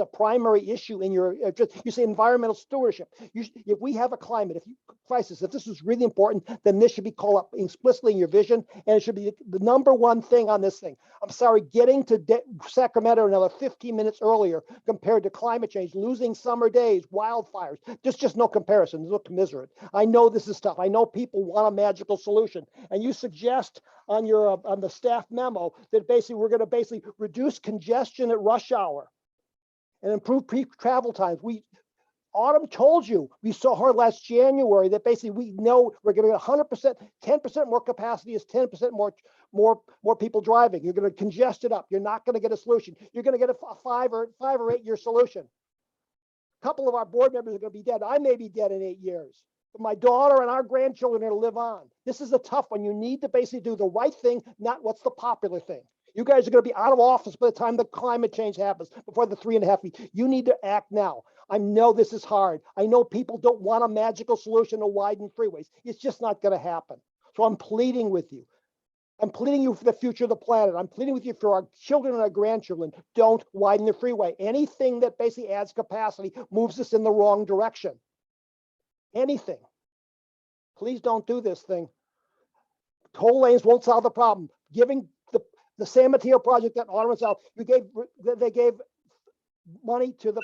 primary issue in your, you say environmental stewardship. If we have a climate crisis, if this is really important, then this should be called up explicitly in your vision, and it should be the number 1 thing on this thing. I'm sorry, getting to Sacramento another 15 minutes earlier compared to climate change, losing summer days, wildfires, there's just no comparison. There's no commiserate. I know this is tough. I know people want a magical solution, and you suggest on the staff memo that basically we're going to reduce congestion at rush hour and improve travel times. Autumn told you, we saw her last January, that basically we know we're going to get 100%, 10% more capacity is 10% more people driving. You're going to congest it up. You're not going to get a solution. You're going to get a 5 or 8 year solution. A couple of our board members are going to be dead. I may be dead in 8 years. But my daughter and our grandchildren are going to live on. This is a tough one. You need to basically do the right thing, not what's the popular thing. You guys are going to be out of office by the time the climate change happens, before the 3.5 feet. You need to act now. I know this is hard. I know people don't want a magical solution to widen freeways. It's just not going to happen. So I'm pleading with you. I'm pleading you for the future of the planet. I'm pleading with you for our children and our grandchildren. Don't widen the freeway. Anything that basically adds capacity moves us in the wrong direction. Anything. Please don't do this thing. Toll lanes won't solve the problem. Giving the San Mateo project that Autumn South, they gave money to the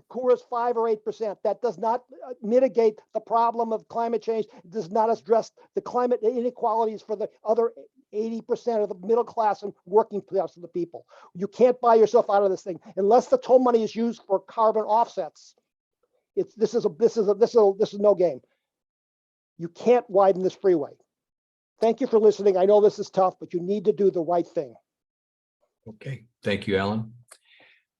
Coors 5 or 8%. That does not mitigate the problem of climate change. It does not address the climate inequalities for the other 80% of the middle class and working class of the people. You can't buy yourself out of this thing unless the toll money is used for carbon offsets. This is no game. You can't widen this freeway. Thank you for listening. I know this is tough, but you need to do the right thing. Okay, thank you, Alan.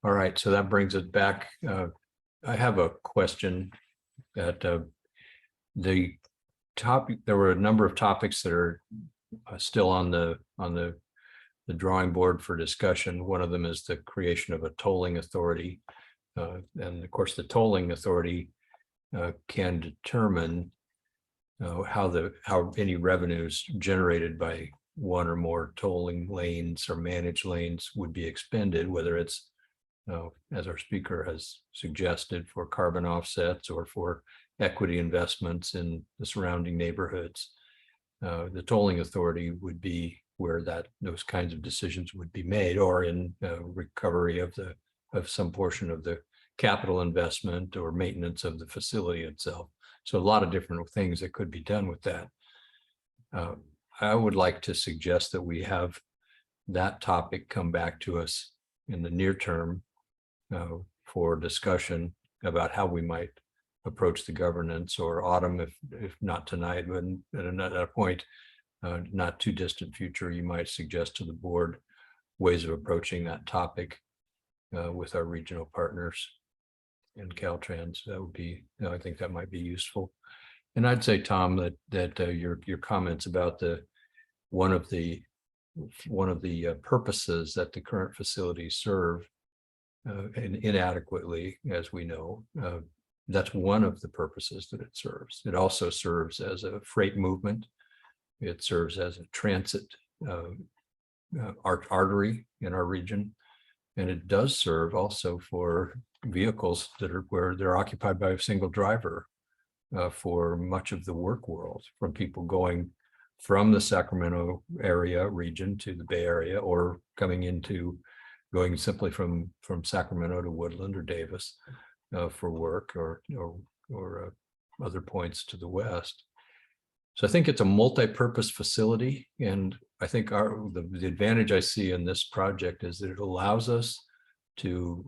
All right, so that brings it back. I have a question that the topic, there were a number of topics that are still on the drawing board for discussion. One of them is the creation of a tolling authority. And of course, the tolling authority can determine how any revenues generated by one or more tolling lanes or managed lanes would be expended, whether it's as our speaker has suggested, for carbon offsets or for equity investments in the surrounding neighborhoods. The tolling authority would be where those kinds of decisions would be made, or in recovery of some portion of the capital investment or maintenance of the facility itself. So a lot of different things that could be done with that. I would like to suggest that we have that topic come back to us in the near term for discussion about how we might approach the governance, or Autumn, if not tonight, but at another point, not too distant future, you might suggest to the board ways of approaching that topic with our regional partners and Caltrans. That would be, I think that might be useful. And I'd say, Tom, that your comments about one of the purposes that the current facilities serve inadequately, as we know, that's one of the purposes that it serves. It also serves as a freight movement. It serves as a transit artery in our region, and it does serve also for vehicles where they're occupied by a single driver for much of the work world, from people going from the Sacramento area region to the Bay Area, or going simply from Sacramento to Woodland or Davis for work, or other points to the west. So I think it's a multi-purpose facility, and I think the advantage I see in this project is that it allows us to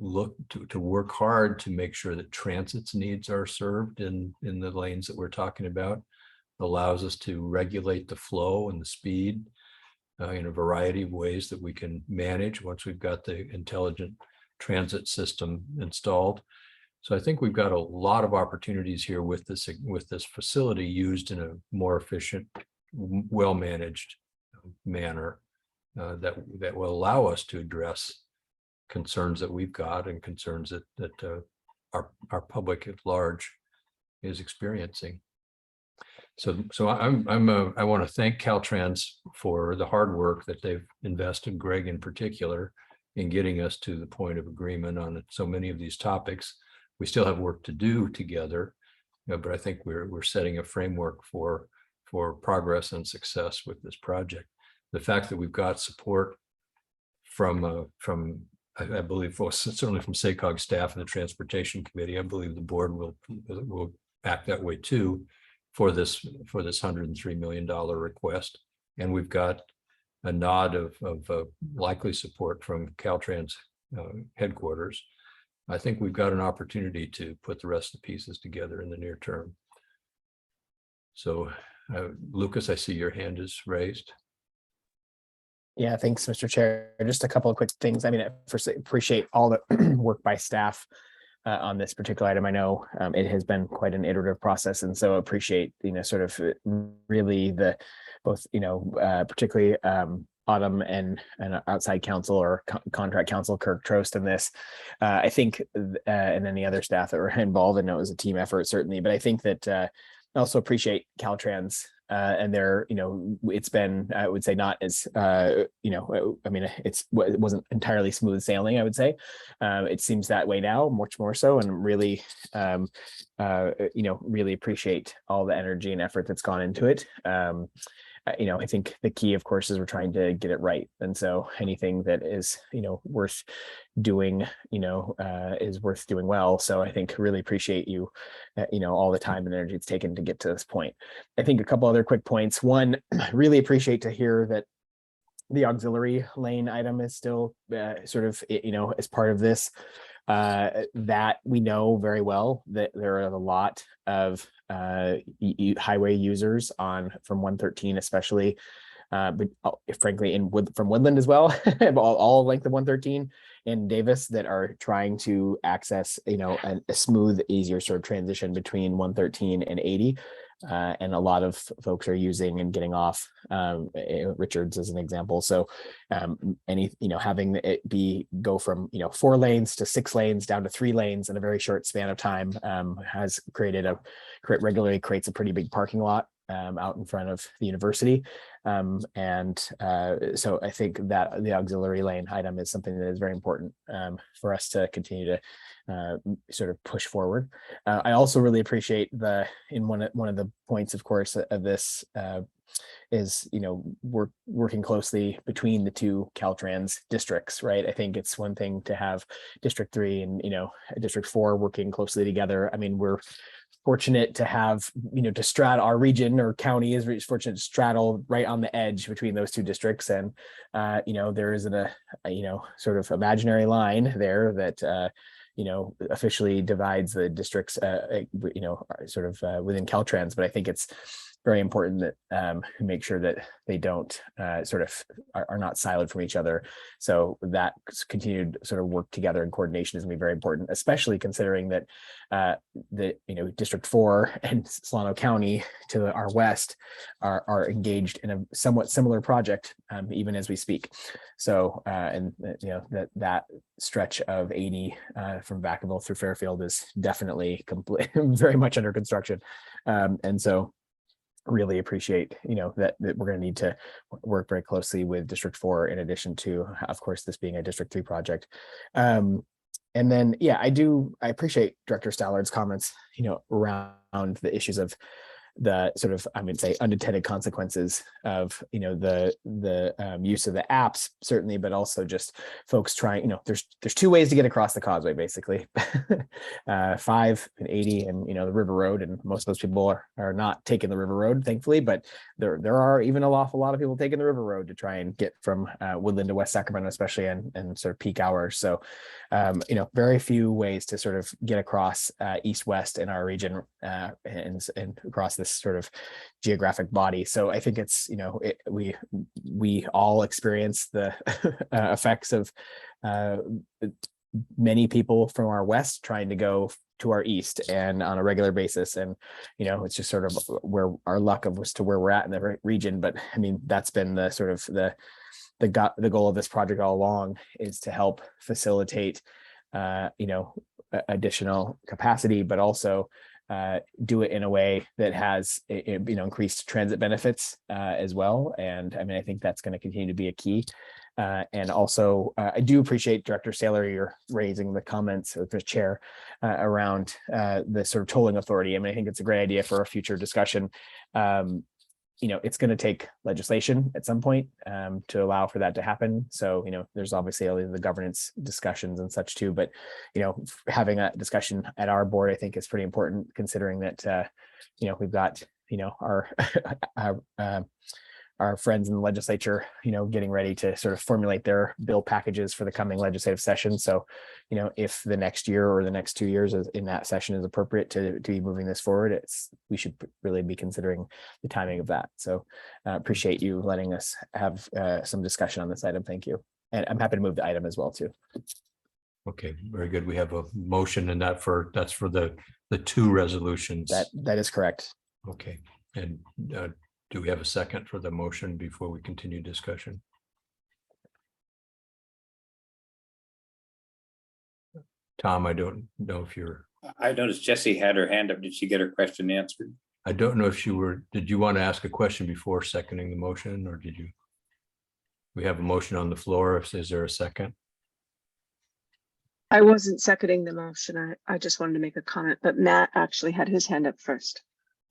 work hard to make sure that transit's needs are served in the lanes that we're talking about. Allows us to regulate the flow and the speed in a variety of ways that we can manage once we've got the intelligent transit system installed. So I think we've got a lot of opportunities here with this facility used in a more efficient, well-managed manner that will allow us to address concerns that we've got and concerns that our public at large is experiencing. So I want to thank Caltrans for the hard work that they've invested, Greg in particular, in getting us to the point of agreement on so many of these topics. We still have work to do together, but I think we're setting a framework for progress and success with this project. The fact that we've got support from I believe, well, certainly from SACOG staff and the Transportation Committee, I believe the board will act that way too for this $103 million request. And we've got a nod of likely support from Caltrans headquarters. I think we've got an opportunity to put the rest of the pieces together in the near term. So Lucas, I see your hand is raised. Yeah, thanks, Mr. Chair. Just a couple of quick things. I mean, first, I appreciate all the work by staff on this particular item. I know it has been quite an iterative process, and so appreciate, sort of really both, particularly Autumn and outside counsel or contract counsel Kirk Trost in this. I think, and then the other staff that were involved, and it was a team effort certainly. But I think that I also appreciate Caltrans and their, it's been, I would say, not as I mean, it wasn't entirely smooth sailing, I would say. It seems that way now, much more so, and really, really appreciate all the energy and effort that's gone into it. I think the key, of course, is we're trying to get it right. And so anything that is, worth doing, is worth doing well. So I think really appreciate you, all the time and energy it's taken to get to this point. I think a couple other quick points. One, I really appreciate to hear that the auxiliary lane item is still sort of, as part of this. That we know very well that there are a lot of highway users from 113, especially, but frankly from Woodland as well, all length of 113 and Davis, that are trying to access, a smooth, easier sort of transition between 113 and 80. And a lot of folks are using and getting off Richards as an example. So having it go from 4 lanes to 6 lanes down to 3 lanes in a very short span of time has regularly creates a pretty big parking lot out in front of the university. So I think that the auxiliary lane item is something that is very important for us to continue to sort of push forward. I also really appreciate one of the points, of course, of this is, we're working closely between the two Caltrans districts, right? I think it's one thing to have District 3 and, District 4 working closely together. I mean, we're fortunate to have, to straddle our region or county is fortunate to straddle right on the edge between those two districts. And, there isn't a sort of imaginary line there that, officially divides the districts, sort of within Caltrans. But I think it's very important that we make sure that they don't sort of are not siloed from each other. So that continued sort of work together and coordination is going to be very important, especially considering that District 4 and Solano County to our west are engaged in a somewhat similar project even as we speak. So that stretch of 80 from Vacaville through Fairfield is definitely very much under construction, and so really appreciate that we're going to need to work very closely with District 4 in addition to, of course, this being a District 3 project. And then I appreciate Director Stallard's comments around the issues of the sort of, I would say, unintended consequences of the use of the apps, certainly, but also just folks trying, there's 2 ways to get across the causeway, basically. 5 and 80 and the River Road, and most of those people are not taking the River Road, thankfully, but there are even an awful lot of people taking the River Road to try and get from Woodland to West Sacramento, especially and sort of peak hours. So very few ways to sort of get across east-west in our region and across this sort of geographic body. So I think it's, we all experience the effects of many people from our west trying to go to our east and on a regular basis. And, it's just sort of where our luck as to where we're at in the region. But I mean, that's been the sort of the goal of this project all along, is to help facilitate, additional capacity, but also do it in a way that has increased transit benefits as well. And I mean, I think that's going to continue to be a key. And also, I do appreciate, Director Saylor, you're raising the comments with the chair around the sort of tolling authority. I mean, I think it's a great idea for a future discussion. It's going to take legislation at some point to allow for that to happen. So, there's obviously the governance discussions and such too, but, having a discussion at our board, I think is pretty important, considering that, we've got, our friends in the legislature, getting ready to sort of formulate their bill packages for the coming legislative session. So, if the next year or the next 2 years in that session is appropriate to be moving this forward, we should really be considering the timing of that. So appreciate you letting us have some discussion on this item. Thank you. And I'm happy to move the item as well too. Okay, very good. We have a motion, and that's for the 2 resolutions. That is correct. Okay, and do we have a second for the motion before we continue discussion? Tom, I don't know if you're, I noticed Jessie had her hand up. Did she get her question answered? I don't know if did you want to ask a question before seconding the motion, or did you? We have a motion on the floor. Is there a second? I wasn't seconding the motion. I just wanted to make a comment, but Matt actually had his hand up first.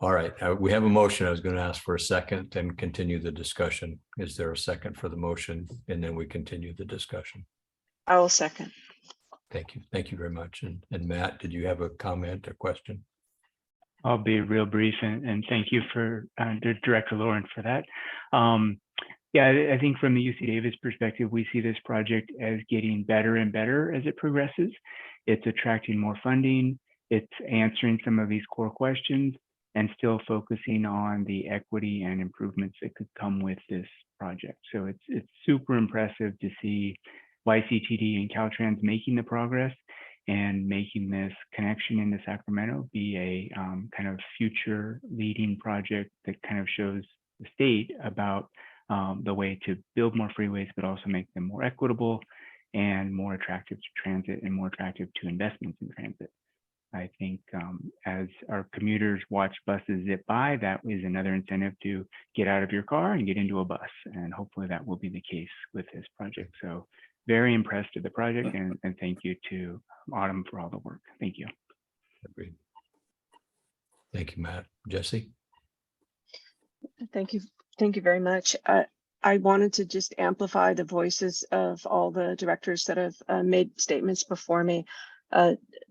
All right, we have a motion. I was going to ask for a second and continue the discussion. Is there a second for the motion? And then we continue the discussion. I will second. Thank you. Thank you very much. And Matt, did you have a comment or question? I'll be real brief and thank you for Director Lauren for that. Yeah, I think from the UC Davis perspective, we see this project as getting better and better as it progresses. It's attracting more funding. It's answering some of these core questions and still focusing on the equity and improvements that could come with this project. So it's super impressive to see YCTD and Caltrans making the progress and making this connection into Sacramento be a kind of future leading project that kind of shows the state about the way to build more freeways, but also make them more equitable and more attractive to transit and more attractive to investments in transit. I think as our commuters watch buses zip by, that is another incentive to get out of your car and get into a bus. And hopefully that will be the case with this project. So very impressed with the project and thank you to Autumn for all the work. Thank you. Agreed. Thank you, Matt. Jessie? Thank you. Thank you very much. I wanted to just amplify the voices of all the directors that have made statements before me.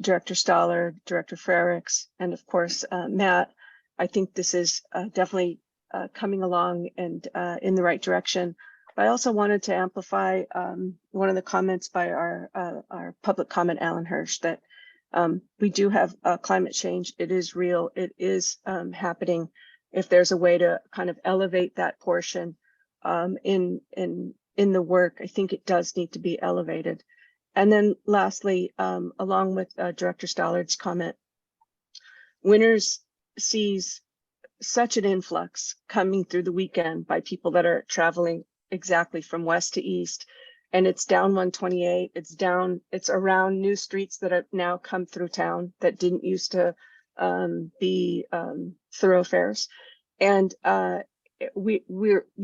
Director Stoller, Director Frericks, and of course, Matt. I think this is definitely coming along and in the right direction. But I also wanted to amplify one of the comments by our public comment, Alan Hirsch, that we do have climate change. It is real. It is happening. If there's a way to kind of elevate that portion in the work, I think it does need to be elevated. And then lastly, along with Director Stollard's comment, Winters sees such an influx coming through the weekend by people that are traveling exactly from west to east. And it's down 128, it's around new streets that have now come through town that didn't used to be thoroughfares. And we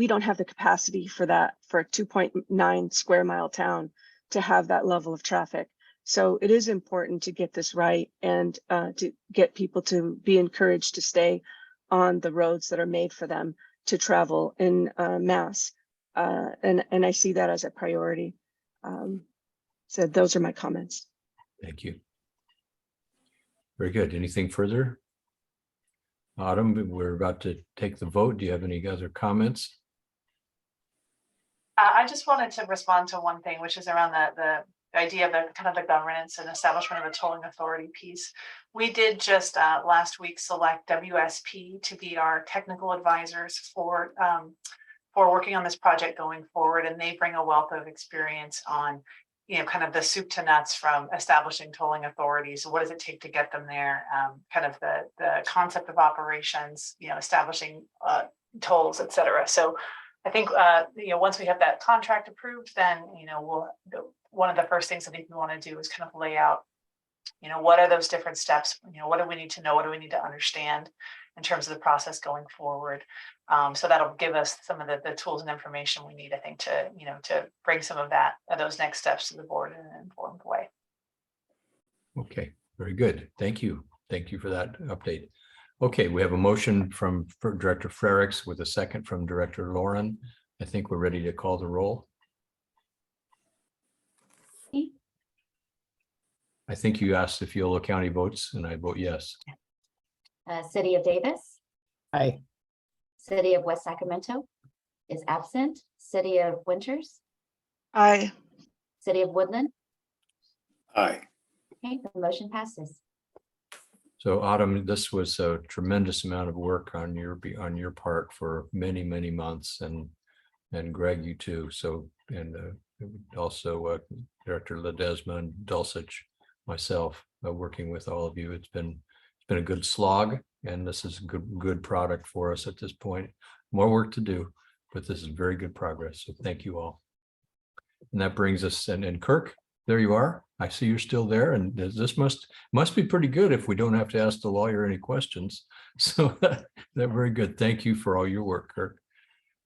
don't have the capacity for that for a 2.9 square mile town to have that level of traffic. So it is important to get this right and to get people to be encouraged to stay on the roads that are made for them to travel in mass. And I see that as a priority. So those are my comments. Thank you. Very good. Anything further? Autumn, we're about to take the vote. Do you have any other comments? I just wanted to respond to one thing, which is around the idea of the kind of the governance and establishment of a tolling authority piece. We did just last week select WSP to be our technical advisors for working on this project going forward, and they bring a wealth of experience on, you know, kind of the soup to nuts from establishing tolling authorities. What does it take to get them there? Kind of the concept of operations, you know, establishing tolls, et cetera. So I think, you know, once we have that contract approved, then, you know, one of the first things I think we want to do is kind of lay out, you know, what are those different steps? You know, what do we need to know? What do we need to understand in terms of the process going forward? So that'll give us some of the tools and information we need, I think, to, you know, to bring some of those next steps to the board in an informed way. Okay, very good. Thank you. Thank you for that update. Okay, we have a motion for Director Frericks with a second from Director Lauren. I think we're ready to call the roll. I think you asked if Yolo County votes, and I vote yes. City of Davis, Aye. City of West Sacramento is absent. City of Winters, Aye. City of Woodland. Aye. Okay, the motion passes. So Autumn, this was a tremendous amount of work on your part for many, many months, and Greg, you too. So, and also Director Ledesma and Dulcich, myself, working with all of you. It's been a good slog, and this is a good product for us at this point. More work to do, but this is very good progress. So thank you all. And that brings us, and Kirk, there you are. I see you're still there, and this must be pretty good if we don't have to ask the lawyer any questions. So they're very good. Thank you for all your work, Kirk.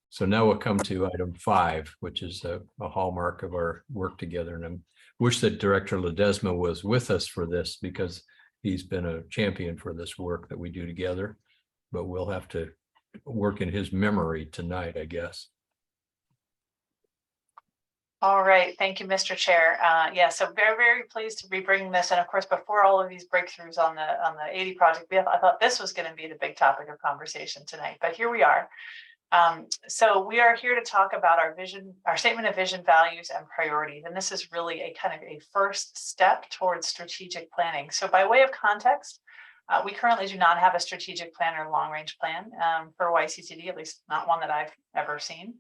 So now we'll come to item 5, which is a hallmark of our work together. And I wish that Director Ledesma was with us for this, because he's been a champion for this work that we do together. But we'll have to work in his memory tonight, I guess. All right, thank you, Mr. Chair. Yeah, so very, very pleased to be bringing this. And of course, before all of these breakthroughs on the 80 project, I thought this was going to be the big topic of conversation tonight, but here we are. So we are here to talk about our vision, our statement of vision, values, and priorities. And this is really a kind of a first step towards strategic planning. So by way of context, we currently do not have a strategic plan or long-range plan for YCTD, at least not one that I've ever seen.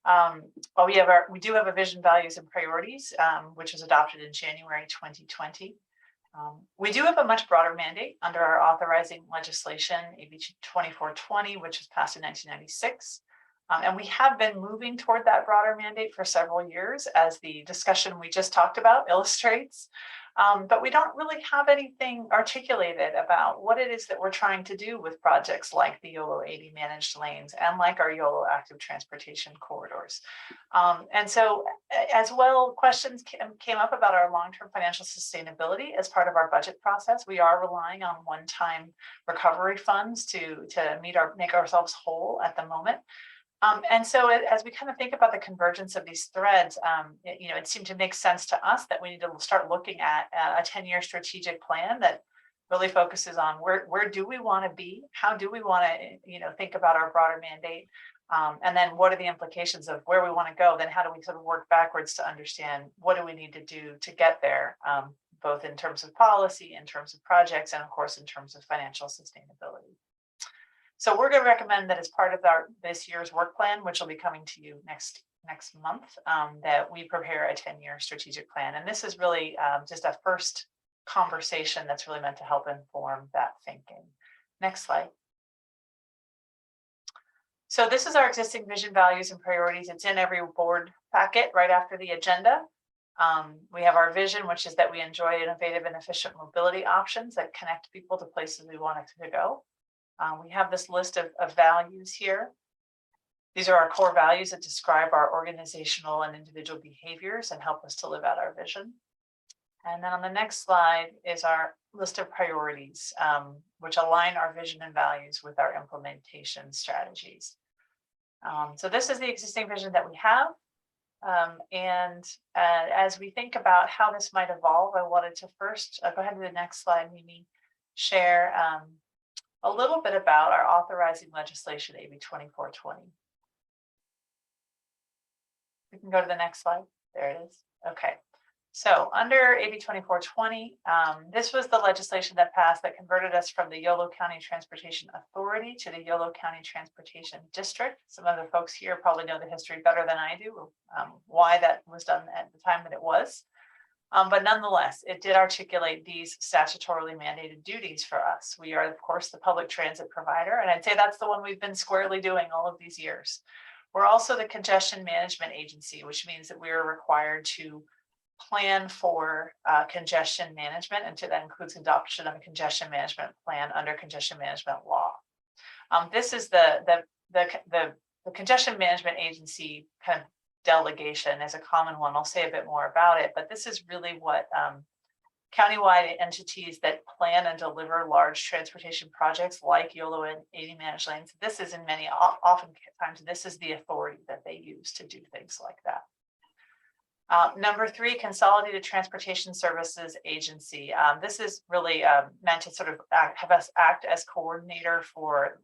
But we do have a vision, values, and priorities, which was adopted in January 2020. We do have a much broader mandate under our authorizing legislation, AB 2420, which was passed in 1996. And we have been moving toward that broader mandate for several years, as the discussion we just talked about illustrates. But we don't really have anything articulated about what it is that we're trying to do with projects like the Yolo 80 managed lanes and like our Yolo active transportation corridors. And so as well, questions came up about our long-term financial sustainability as part of our budget process. We are relying on one-time recovery funds to make ourselves whole at the moment. And so as we kind of think about the convergence of these threads, it seemed to make sense to us that we need to start looking at a 10-year strategic plan that really focuses on where do we want to be? How do we want to, think about our broader mandate? And then what are the implications of where we want to go? Then how do we sort of work backwards to understand what do we need to do to get there, both in terms of policy, in terms of projects, and of course, in terms of financial sustainability. So we're going to recommend that as part of this year's work plan, which will be coming to you next month, that we prepare a 10-year strategic plan. And this is really just a first conversation that's really meant to help inform that thinking. Next slide. So this is our existing vision, values, and priorities. It's in every board packet right after the agenda. We have our vision, which is that we enjoy innovative and efficient mobility options that connect people to places we want to go. We have this list of values here. These are our core values that describe our organizational and individual behaviors and help us to live out our vision. And then on the next slide is our list of priorities, which align our vision and values with our implementation strategies. So this is the existing vision that we have. And as we think about how this might evolve, I wanted to first go ahead to the next slide, Mimi, share a little bit about our authorizing legislation, AB 2420. We can go to the next slide. There it is. Okay. So under AB 2420, this was the legislation that passed that converted us from the Yolo County Transportation Authority to the Yolo County Transportation District. Some of the folks here probably know the history better than I do, why that was done at the time that it was. But nonetheless, it did articulate these statutorily mandated duties for us. We are, of course, the public transit provider, and I'd say that's the one we've been squarely doing all of these years. We're also the congestion management agency, which means that we are required to plan for congestion management, and that includes adoption of a congestion management plan under congestion management law. This is the congestion management agency kind of delegation is a common one. I'll say a bit more about it, but this is really what countywide entities that plan and deliver large transportation projects like Yolo and 80 managed lanes. This is oftentimes this is the authority that they use to do things like that. Number 3, Consolidated Transportation Services Agency. This is really meant to sort of have us act as coordinator for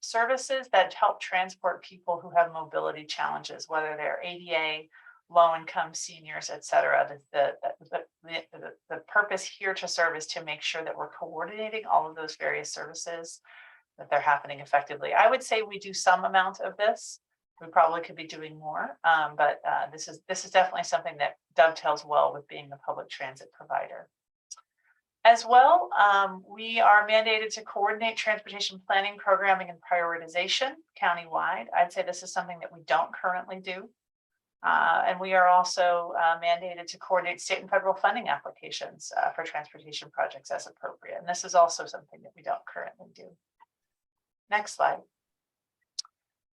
services that help transport people who have mobility challenges, whether they're ADA, low-income seniors, et cetera. The purpose here to serve is to make sure that we're coordinating all of those various services, that they're happening effectively. I would say we do some amount of this. We probably could be doing more, but this is definitely something that dovetails well with being a public transit provider. As well, we are mandated to coordinate transportation planning, programming, and prioritization countywide. I'd say this is something that we don't currently do. And we are also mandated to coordinate state and federal funding applications for transportation projects as appropriate. And this is also something that we don't currently do. Next slide.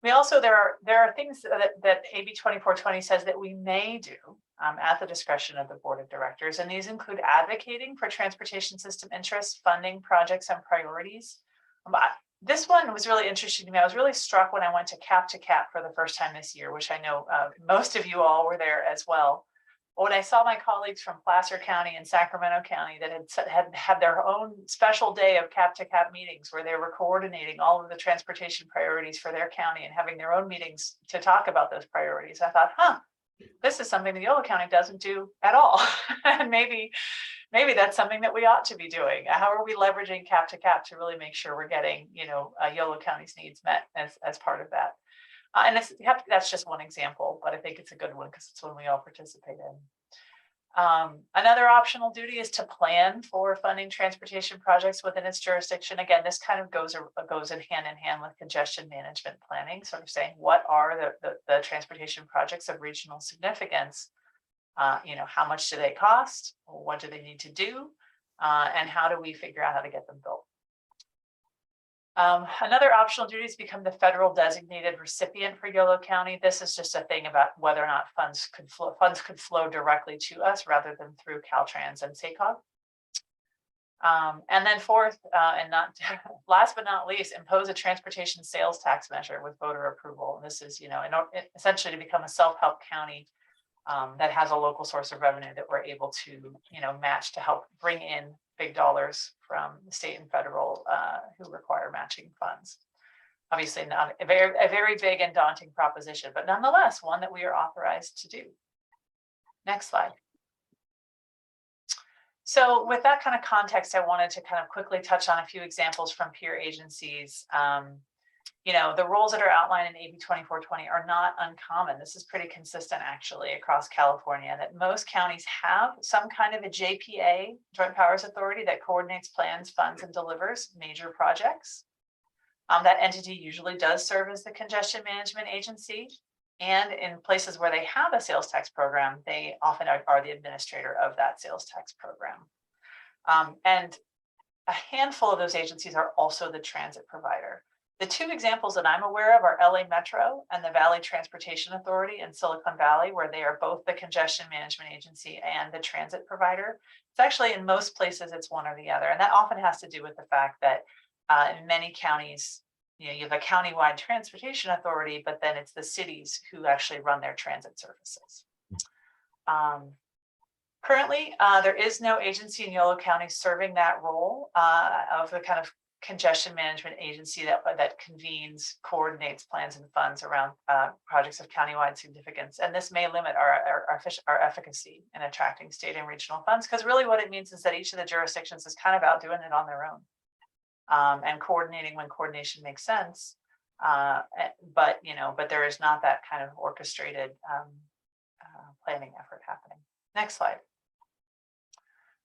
We also, there are things that AB 2420 says that we may do at the discretion of the board of directors. And these include advocating for transportation system interests, funding projects and priorities. This one was really interesting to me. I was really struck when I went to Cap for the first time this year, which I know most of you all were there as well. But when I saw my colleagues from Placer County and Sacramento County that had their own special day of Cap meetings where they were coordinating all of the transportation priorities for their county and having their own meetings to talk about those priorities, I thought, this is something the Yolo County doesn't do at all. And maybe that's something that we ought to be doing. How are we leveraging Cap to really make sure we're getting, Yolo County's needs met as part of that? And that's just one example, but I think it's a good one because it's one we all participate in. Another optional duty is to plan for funding transportation projects within its jurisdiction. Again, this kind of goes in hand with congestion management planning, sort of saying what are the transportation projects of regional significance? How much do they cost? What do they need to do? And how do we figure out how to get them built? Another optional duty is become the federal designated recipient for Yolo County. This is just a thing about whether or not funds could flow directly to us rather than through Caltrans and SACOG. And then fourth, and not last but not least, impose a transportation sales tax measure with voter approval. And this is, essentially to become a self-help county that has a local source of revenue that we're able to, match to help bring in big dollars from the state and federal who require matching funds. Obviously not a very big and daunting proposition, but nonetheless, one that we are authorized to do. Next slide. So with that kind of context, I wanted to kind of quickly touch on a few examples from peer agencies. The roles that are outlined in AB 2420 are not uncommon. This is pretty consistent actually across California, that most counties have some kind of a JPA, Joint Powers Authority, that coordinates, plans, funds, and delivers major projects. That entity usually does serve as the congestion management agency. And in places where they have a sales tax program, they often are the administrator of that sales tax program. And a handful of those agencies are also the transit provider. The two examples that I'm aware of are LA Metro and the Valley Transportation Authority in Silicon Valley, where they are both the congestion management agency and the transit provider. It's actually in most places, it's one or the other. And that often has to do with the fact that in many counties, you have a countywide transportation authority, but then it's the cities who actually run their transit services. Currently, there is no agency in Yolo County serving that role of the kind of congestion management agency that convenes, coordinates plans and funds around projects of countywide significance. And this may limit our efficacy in attracting state and regional funds, because really what it means is that each of the jurisdictions is kind of out doing it on their own and coordinating when coordination makes sense. But there is not that kind of orchestrated planning effort happening. Next slide.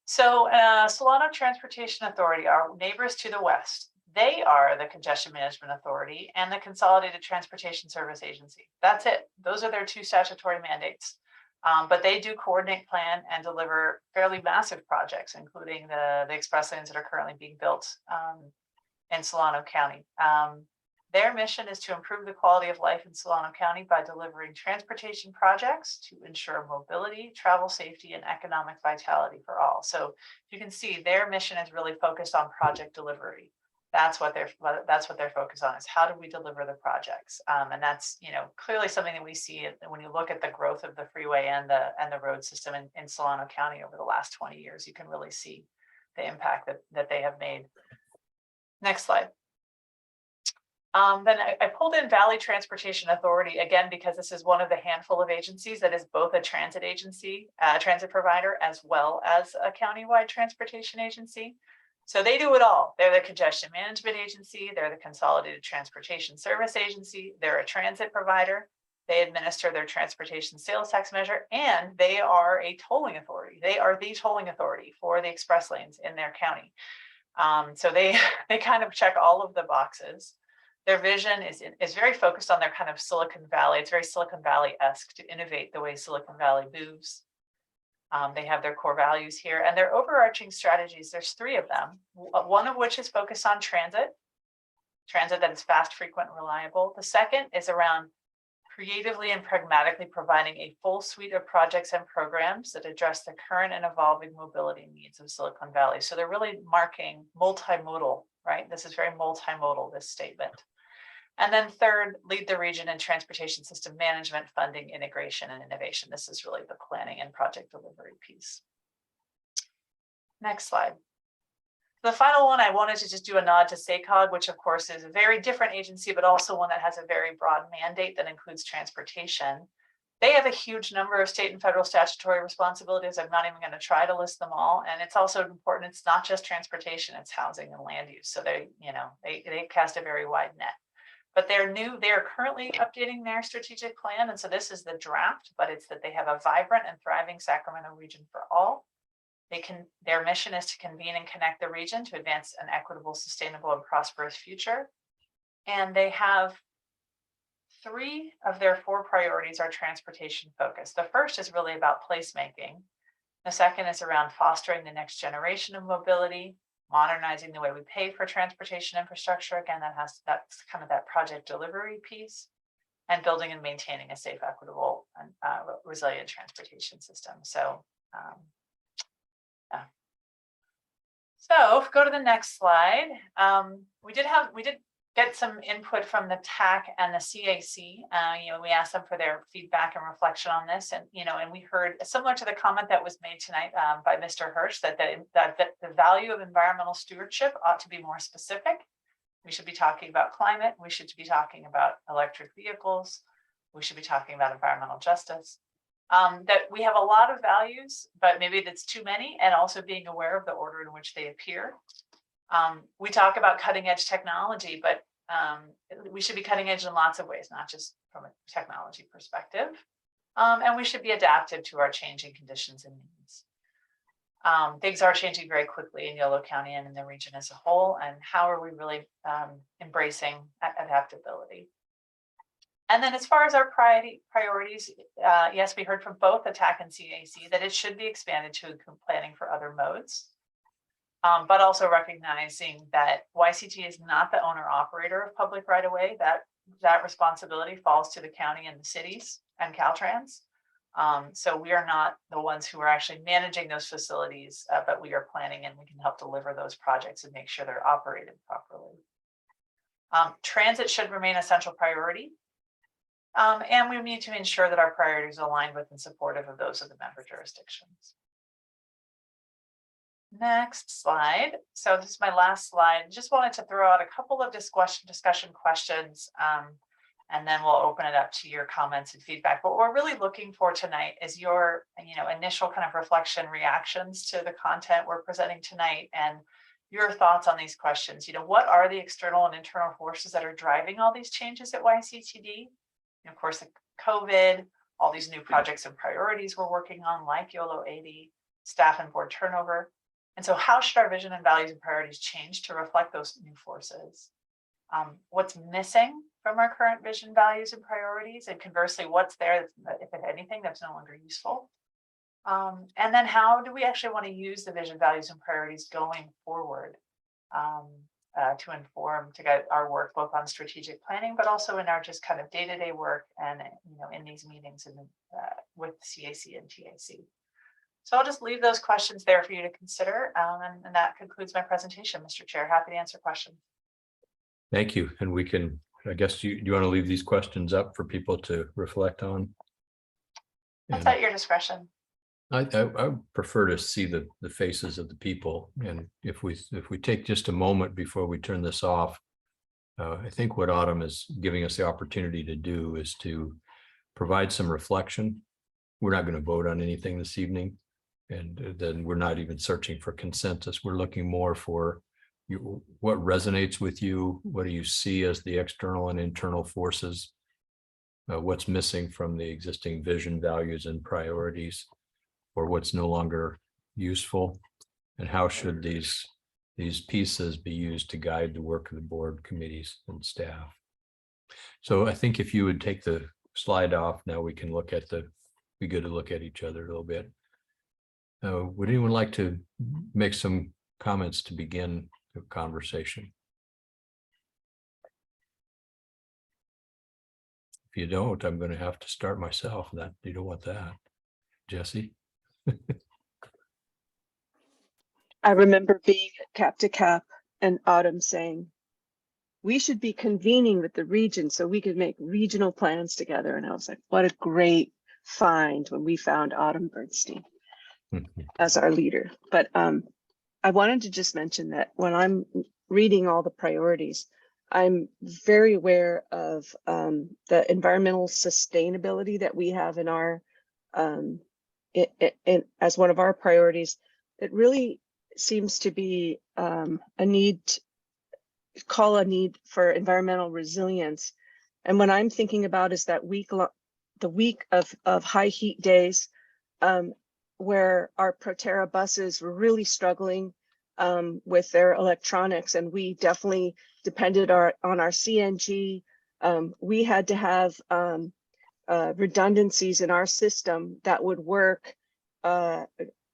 So Solano Transportation Authority, our neighbors to the west, they are the Congestion Management Authority and the Consolidated Transportation Service Agency. That's it. Those are their two statutory mandates. But they do coordinate, plan, and deliver fairly massive projects, including the express lanes that are currently being built in Solano County. Their mission is to improve the quality of life in Solano County by delivering transportation projects to ensure mobility, travel safety, and economic vitality for all. So you can see their mission is really focused on project delivery. That's what they're focused on, is how do we deliver the projects? And that's clearly something that we see when you look at the growth of the freeway and the road system in Solano County over the last 20 years. You can really see the impact that they have made. Next slide. Then I pulled in Valley Transportation Authority again, because this is one of the handful of agencies that is both a transit agency, transit provider, as well as a countywide transportation agency. So they do it all. They're the congestion management agency. They're the Consolidated Transportation Service Agency. They're a transit provider. They administer their transportation sales tax measure, and they are a tolling authority. They are the tolling authority for the express lanes in their county. So they kind of check all of the boxes. Their vision is very focused on their kind of Silicon Valley. It's very Silicon Valley-esque to innovate the way Silicon Valley moves. They have their core values here and their overarching strategies. There's 3 of them, one of which is focused on transit that is fast, frequent, and reliable. The second is around creatively and pragmatically providing a full suite of projects and programs that address the current and evolving mobility needs of Silicon Valley. So they're really marking multimodal, right? This is very multimodal, this statement. And then third, lead the region in transportation system management, funding, integration, and innovation. This is really the planning and project delivery piece. Next slide. The final one, I wanted to just do a nod to SACOG, which of course is a very different agency, but also one that has a very broad mandate that includes transportation. They have a huge number of state and federal statutory responsibilities. I'm not even going to try to list them all. And it's also important, it's not just transportation, it's housing and land use. So they cast a very wide net. But they're currently updating their strategic plan. And so this is the draft, but it's that they have a vibrant and thriving Sacramento region for all. Their mission is to convene and connect the region to advance an equitable, sustainable, and prosperous future. And they have 3 of their 4 priorities are transportation focused. The first is really about placemaking. The second is around fostering the next generation of mobility, modernizing the way we pay for transportation infrastructure. Again, that's kind of that project delivery piece, and building and maintaining a safe, equitable, and resilient transportation system. So, So go to the next slide. We did get some input from the TAC and the CAC. We asked them for their feedback and reflection on this, and we heard similar to the comment that was made tonight by Mr. Hirsch that the value of environmental stewardship ought to be more specific. We should be talking about climate. We should be talking about electric vehicles. We should be talking about environmental justice. That we have a lot of values, but maybe that's too many, and also being aware of the order in which they appear. We talk about cutting edge technology, but we should be cutting edge in lots of ways, not just from a technology perspective. And we should be adaptive to our changing conditions and needs. Things are changing very quickly in Yolo County and in the region as a whole. And how are we really embracing adaptability? And then as far as our priorities, yes, we heard from both the TAC and CAC that it should be expanded to include planning for other modes, but also recognizing that YCT is not the owner operator of public right-of-way. That responsibility falls to the county and the cities and Caltrans. So we are not the ones who are actually managing those facilities, but we are planning, and we can help deliver those projects and make sure they're operated properly. Transit should remain a central priority. And we need to ensure that our priorities are aligned with and supportive of those of the member jurisdictions. Next slide. So this is my last slide. Just wanted to throw out a couple of discussion questions, and then we'll open it up to your comments and feedback. But what we're really looking for tonight is your initial kind of reflection, reactions to the content we're presenting tonight, and your thoughts on these questions. What are the external and internal forces that are driving all these changes at YCTD? And of course, the COVID, all these new projects and priorities we're working on, like Yolo 80, staff and board turnover. And so how should our vision and values and priorities change to reflect those new forces? What's missing from our current vision, values, and priorities? And conversely, what's there, if anything, that's no longer useful? And then how do we actually want to use the vision, values, and priorities going forward to inform, to guide our work both on strategic planning, but also in our just kind of day-to-day work and in these meetings and with CAC and TAC. So I'll just leave those questions there for you to consider, and that concludes my presentation, Mr. Chair. Happy to answer questions. Thank you. And we can, I guess, do you want to leave these questions up for people to reflect on? That's at your discretion. I prefer to see the faces of the people, and if we take just a moment before we turn this off, I think what Autumn is giving us the opportunity to do is to provide some reflection. We're not going to vote on anything this evening, and then we're not even searching for consensus. We're looking more for what resonates with you. What do you see as the external and internal forces? What's missing from the existing vision, values, and priorities? Or what's no longer useful, and how should these pieces be used to guide the work of the board, committees, and staff? So I think if you would take the slide off, now we can look at be good to look at each other a little bit. Would anyone like to make some comments to begin the conversation? If you don't, I'm going to have to start myself. That you don't want that, Jesse. I remember being at Cap to Cap and Autumn saying, we should be convening with the region so we could make regional plans together. And I was like, what a great find when we found Autumn Bernstein as our leader. But I wanted to just mention that when I'm reading all the priorities, I'm very aware of the environmental sustainability that we have in our, as one of our priorities. It really seems to be a need for environmental resilience. And what I'm thinking about is that the week of high heat days, where our Proterra buses were really struggling with their electronics, and we definitely depended on our CNG. We had to have redundancies in our system that would work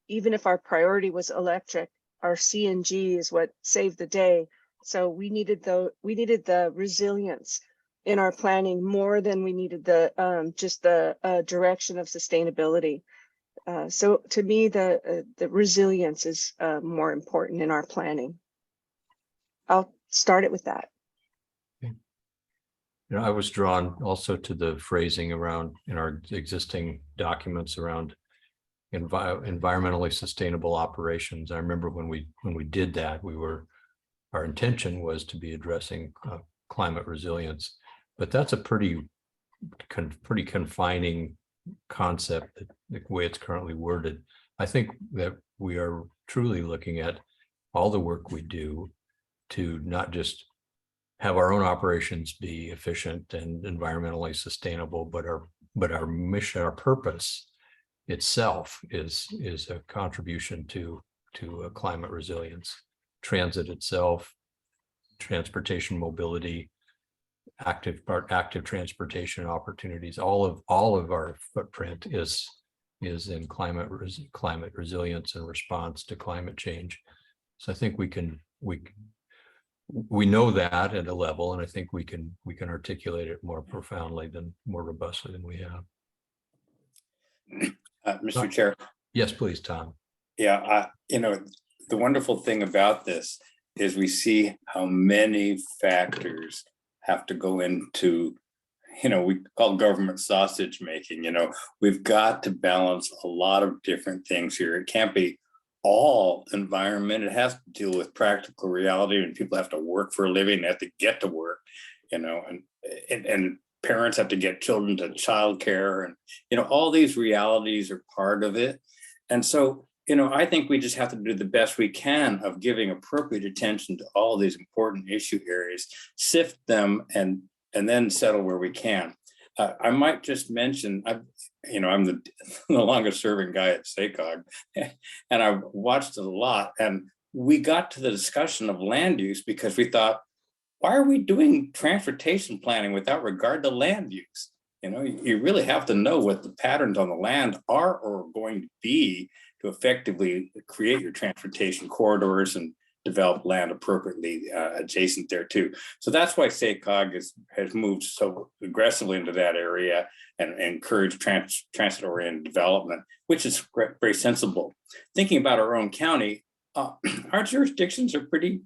even if our priority was electric. Our CNG is what saved the day. So we needed the resilience in our planning more than we needed the just the direction of sustainability. So to me, the resilience is more important in our planning. I'll start it with that. I was drawn also to the phrasing around in our existing documents around environmentally sustainable operations. I remember when we did that, our intention was to be addressing climate resilience, but that's a pretty confining concept, the way it's currently worded. I think that we are truly looking at all the work we do to not just have our own operations be efficient and environmentally sustainable, but our mission, our purpose itself is a contribution to climate resilience. Transit itself, transportation mobility, active transportation opportunities, all of our footprint is in climate resilience and response to climate change. So I think we know that at a level, and I think we can articulate it more profoundly more robustly than we have. Mr. Chair. Yes, please, Tom. Yeah, the wonderful thing about this is we see how many factors have to go into, we call government sausage making. We've got to balance a lot of different things here. It can't be all environment. It has to deal with practical reality, and people have to work for a living. They have to get to work, and parents have to get children to childcare, and all these realities are part of it. And so I think we just have to do the best we can of giving appropriate attention to all these important issue areas, sift them, and then settle where we can. I might just mention, I'm the longest serving guy at SACOG, and I've watched it a lot. And we got to the discussion of land use because we thought, why are we doing transportation planning without regard to land use? You really have to know what the patterns on the land are or going to be to effectively create your transportation corridors and develop land appropriately adjacent there too. So that's why SACOG has moved so aggressively into that area and encouraged transit-oriented development, which is very sensible. Thinking about our own county, our jurisdictions are pretty,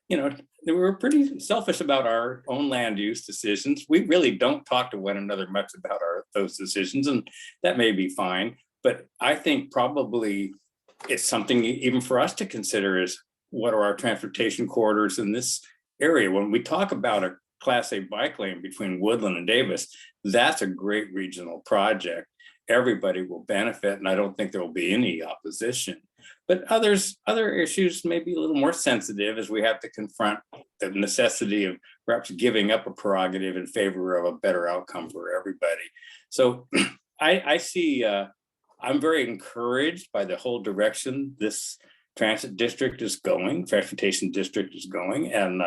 we're pretty selfish about our own land use decisions. We really don't talk to one another much about those decisions, and that may be fine. But I think probably it's something even for us to consider is what are our transportation corridors in this area? When we talk about a Class A bike lane between Woodland and Davis, that's a great regional project. Everybody will benefit, and I don't think there will be any opposition. But other issues may be a little more sensitive as we have to confront the necessity of perhaps giving up a prerogative in favor of a better outcome for everybody. So I see, I'm very encouraged by the whole direction this transportation district is going, and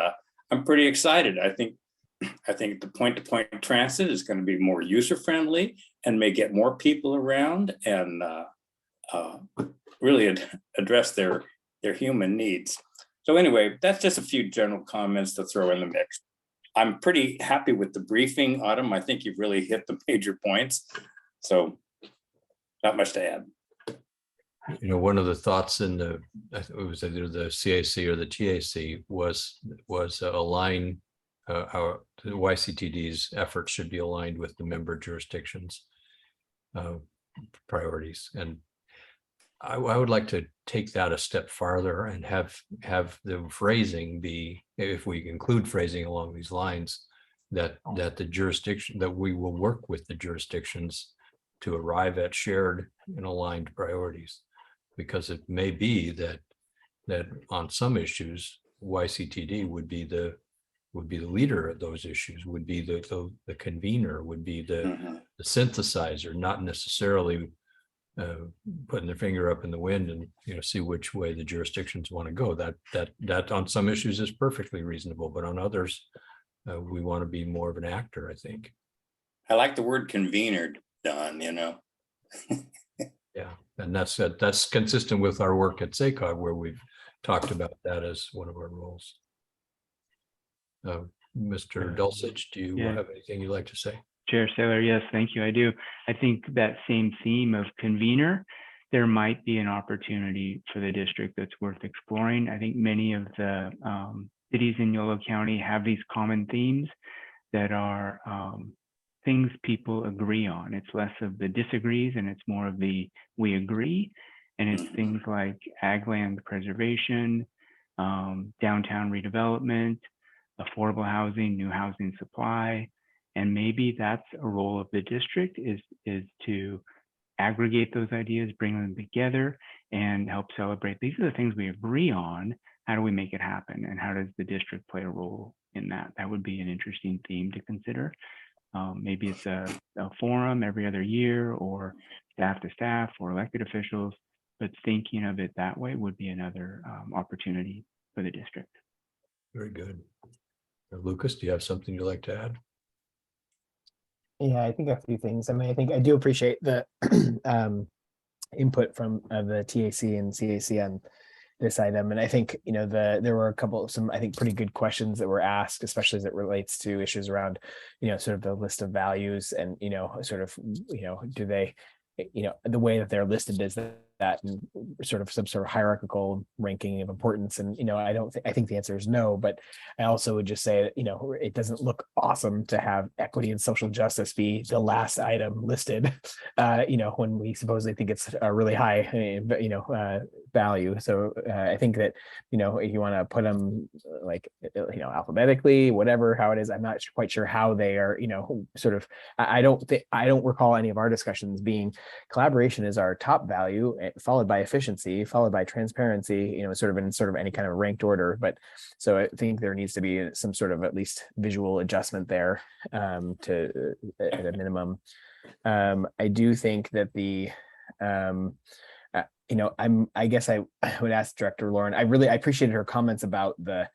I'm pretty excited. I think I think the point-to-point transit is going to be more user-friendly and may get more people around and really address their human needs. So anyway, that's just a few general comments to throw in the mix. I'm pretty happy with the briefing, Autumn. I think you've really hit the major points. So not much to add. You know, one of the thoughts in it was either the CAC or the TAC was align our the YCTD's efforts should be aligned with the member jurisdictions priorities. And I would like to take that a step farther and have the phrasing be, if we include phrasing along these lines, that the jurisdiction, that we will work with the jurisdictions to arrive at shared and aligned priorities. Because it may be that on some issues, YCTD would be the leader of those issues, would be the convener, would be the synthesizer, not necessarily putting their finger up in the wind and, you know, see which way the jurisdictions want to go. That on some issues is perfectly reasonable, but on others, we want to be more of an actor, I think. I like the word convener, Don, you know. Yeah, and that's consistent with our work at SACOG, where we've talked about that as one of our roles. Mr. Dulcich, do you have anything you'd like to say? Chair Saylor, yes, thank you. I do. I think that same theme of convener, there might be an opportunity for the district that's worth exploring. I think many of the cities in Yolo County have these common themes that are things people agree on. It's less of the disagrees and it's more of the we agree. And it's things like ag land preservation, downtown redevelopment, affordable housing, new housing supply. And maybe that's a role of the district is to aggregate those ideas, bring them together and help celebrate. These are the things we agree on. How do we make it happen? And how does the district play a role in that? That would be an interesting theme to consider. Maybe it's a forum every other year or staff to staff or elected officials, but thinking of it that way would be another opportunity for the district. Very good. Lucas, do you have something you'd like to add? Yeah, I think a few things. I mean, I think I do appreciate the input from the TAC and CAC on this item. And I think, you know, there were some, I think, pretty good questions that were asked, especially as it relates to issues around, you know, sort of the list of values and, you know, sort of, you know, do they, you know, the way that they're listed is that and sort of some sort of hierarchical ranking of importance. And, you know, I think the answer is no, but I also would just say that, you know, it doesn't look awesome to have equity and social justice be the last item listed, you know, when we supposedly think it's a really high, you know, value. So I think that, you know, if you want to put them like, you know, alphabetically, whatever, how it is, I'm not quite sure how they are, you know, sort of, I don't recall any of our discussions being collaboration is our top value, followed by efficiency, followed by transparency, you know, sort of in any kind of ranked order. But so I think there needs to be some sort of at least visual adjustment there to at a minimum. I do think that the you know, I guess I would ask Director Lauren, I appreciated her comments about the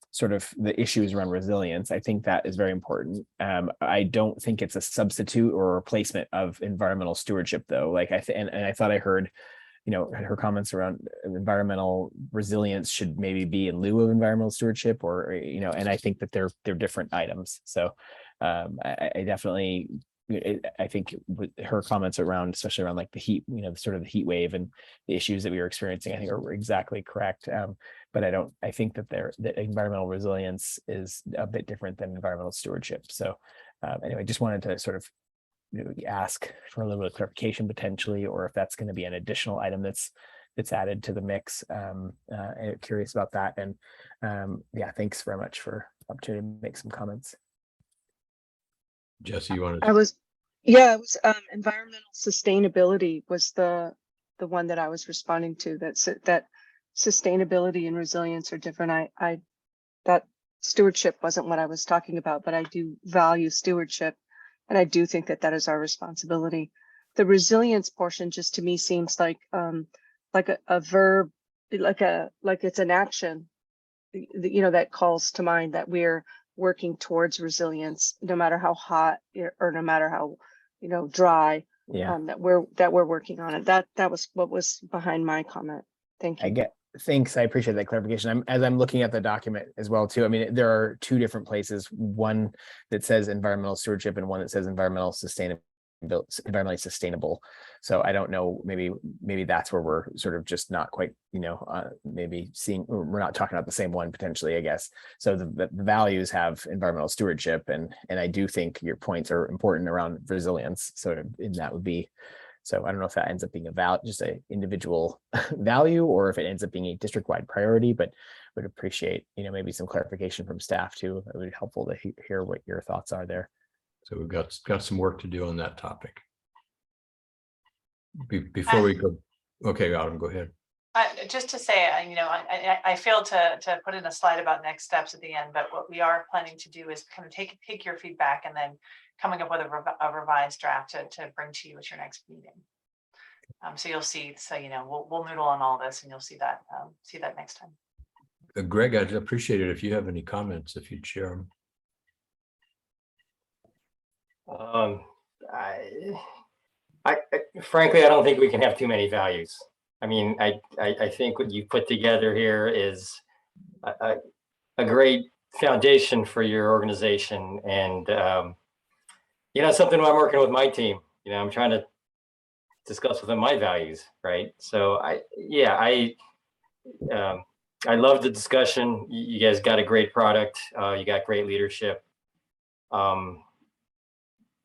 sort of the issues around resilience. I think that is very important. I don't think it's a substitute or a replacement of environmental stewardship, though. Like and I thought I heard, you know, her comments around environmental resilience should maybe be in lieu of environmental stewardship, or, you know, and I think that they're different items. So I definitely, I think with her comments around, especially around like the heat, you know, sort of the heat wave and the issues that we were experiencing, I think are exactly correct. But I think that that environmental resilience is a bit different than environmental stewardship. So anyway, just wanted to sort of, you know, ask for a little bit of clarification potentially, or if that's going to be an additional item that's added to the mix. Curious about that. And yeah, thanks very much for the opportunity to make some comments. Jesse, you wanted I was environmental sustainability was the one that I was responding to. That sustainability and resilience are different. That stewardship wasn't what I was talking about, but I do value stewardship, and I do think that is our responsibility. The resilience portion just to me seems like a verb, like it's an action, you know, that calls to mind that we're working towards resilience, no matter how hot or no matter how, dry, Yeah, that we're working on it. That was what was behind my comment. Thank you. thanks. I appreciate that clarification. As I'm looking at the document as well too. I mean, there are two different places, one that says environmental stewardship and one that says environmentally sustainable. So I don't know, maybe that's where we're sort of just not quite, maybe seeing, we're not talking about the same one potentially, I guess. So the values have environmental stewardship, and I do think your points are important around resilience. So and that would be, so I don't know if that ends up being just a individual value, or if it ends up being a district-wide priority, but would appreciate, maybe some clarification from staff too. It would be helpful to hear what your thoughts are there. So we've got some work to do on that topic. Before we go, okay, Autumn, go ahead. Just to say, I failed to put in a slide about next steps at the end, but what we are planning to do is kind of take your feedback and then coming up with a revised draft to bring to you at your next meeting. So you'll see. So we'll noodle on all this, and you'll see that next time. Greg, I'd appreciate it if you have any comments, if you'd share them. I frankly, I don't think we can have too many values. I mean, I think what you put together here is a great foundation for your organization, and something when I'm working with my team, I'm trying to discuss with them my values, right? So I love the discussion. You guys got a great product. You got great leadership.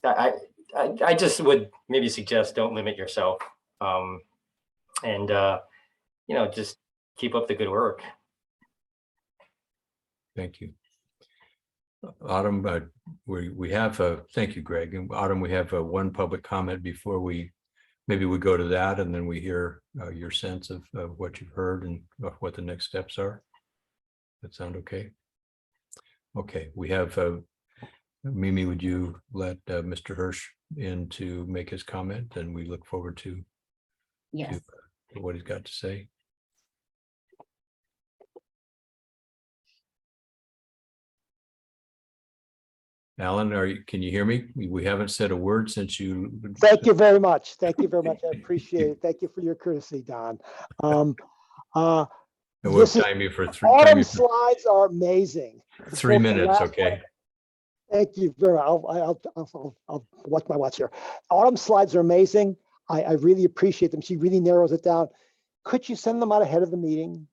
I just would maybe suggest don't limit yourself, and just keep up the good work. Thank you. Autumn, we have thank you, Greg. And Autumn, we have one public comment before we go to that, and then we hear your sense of what you've heard and what the next steps are. That sound okay? Okay, we have Mimi, would you let Mr. Hirsch in to make his comment, and we look forward to Yes. what he's got to say. Alan, can you hear me? We haven't said a word since you. Thank you very much. Thank you very much. I appreciate it. Thank you for your courtesy, Don. And we'll time you for Autumn slides are amazing. 3 minutes, okay? Thank you very much. I'll watch my watch here. Autumn slides are amazing. I really appreciate them. She really narrows it down. Could you send them out ahead of the meeting?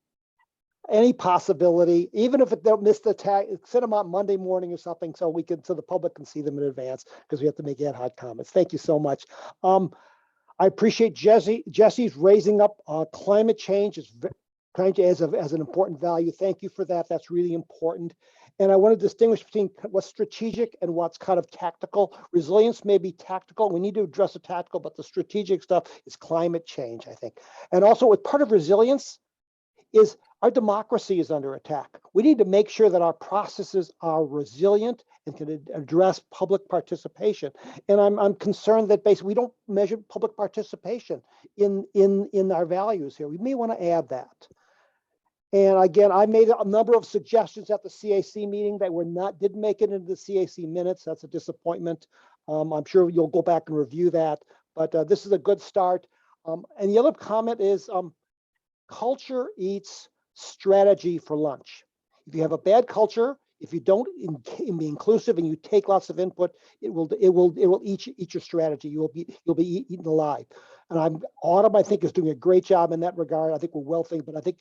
Any possibility, even if they'll miss the tag, send them out Monday morning or something, so the public can see them in advance, because we have to make ad hoc comments. Thank you so much. I appreciate Jesse's raising up climate change as an important value. Thank you for that. That's really important. And I want to distinguish between what's strategic and what's kind of tactical. Resilience may be tactical. We need to address the tactical, but the strategic stuff is climate change, I think. And also, with part of resilience is our democracy is under attack. We need to make sure that our processes are resilient and can address public participation. And I'm concerned that basically we don't measure public participation in our values here. We may want to add that. And again, I made a number of suggestions at the CAC meeting that didn't make it into the CAC minutes. That's a disappointment. I'm sure you'll go back and review that, but this is a good start. And the other comment is culture eats strategy for lunch. If you have a bad culture, if you don't be inclusive and you take lots of input, it will eat your strategy. You'll be eaten alive. And Autumn, I think, is doing a great job in that regard. I think we're well thinking, but I think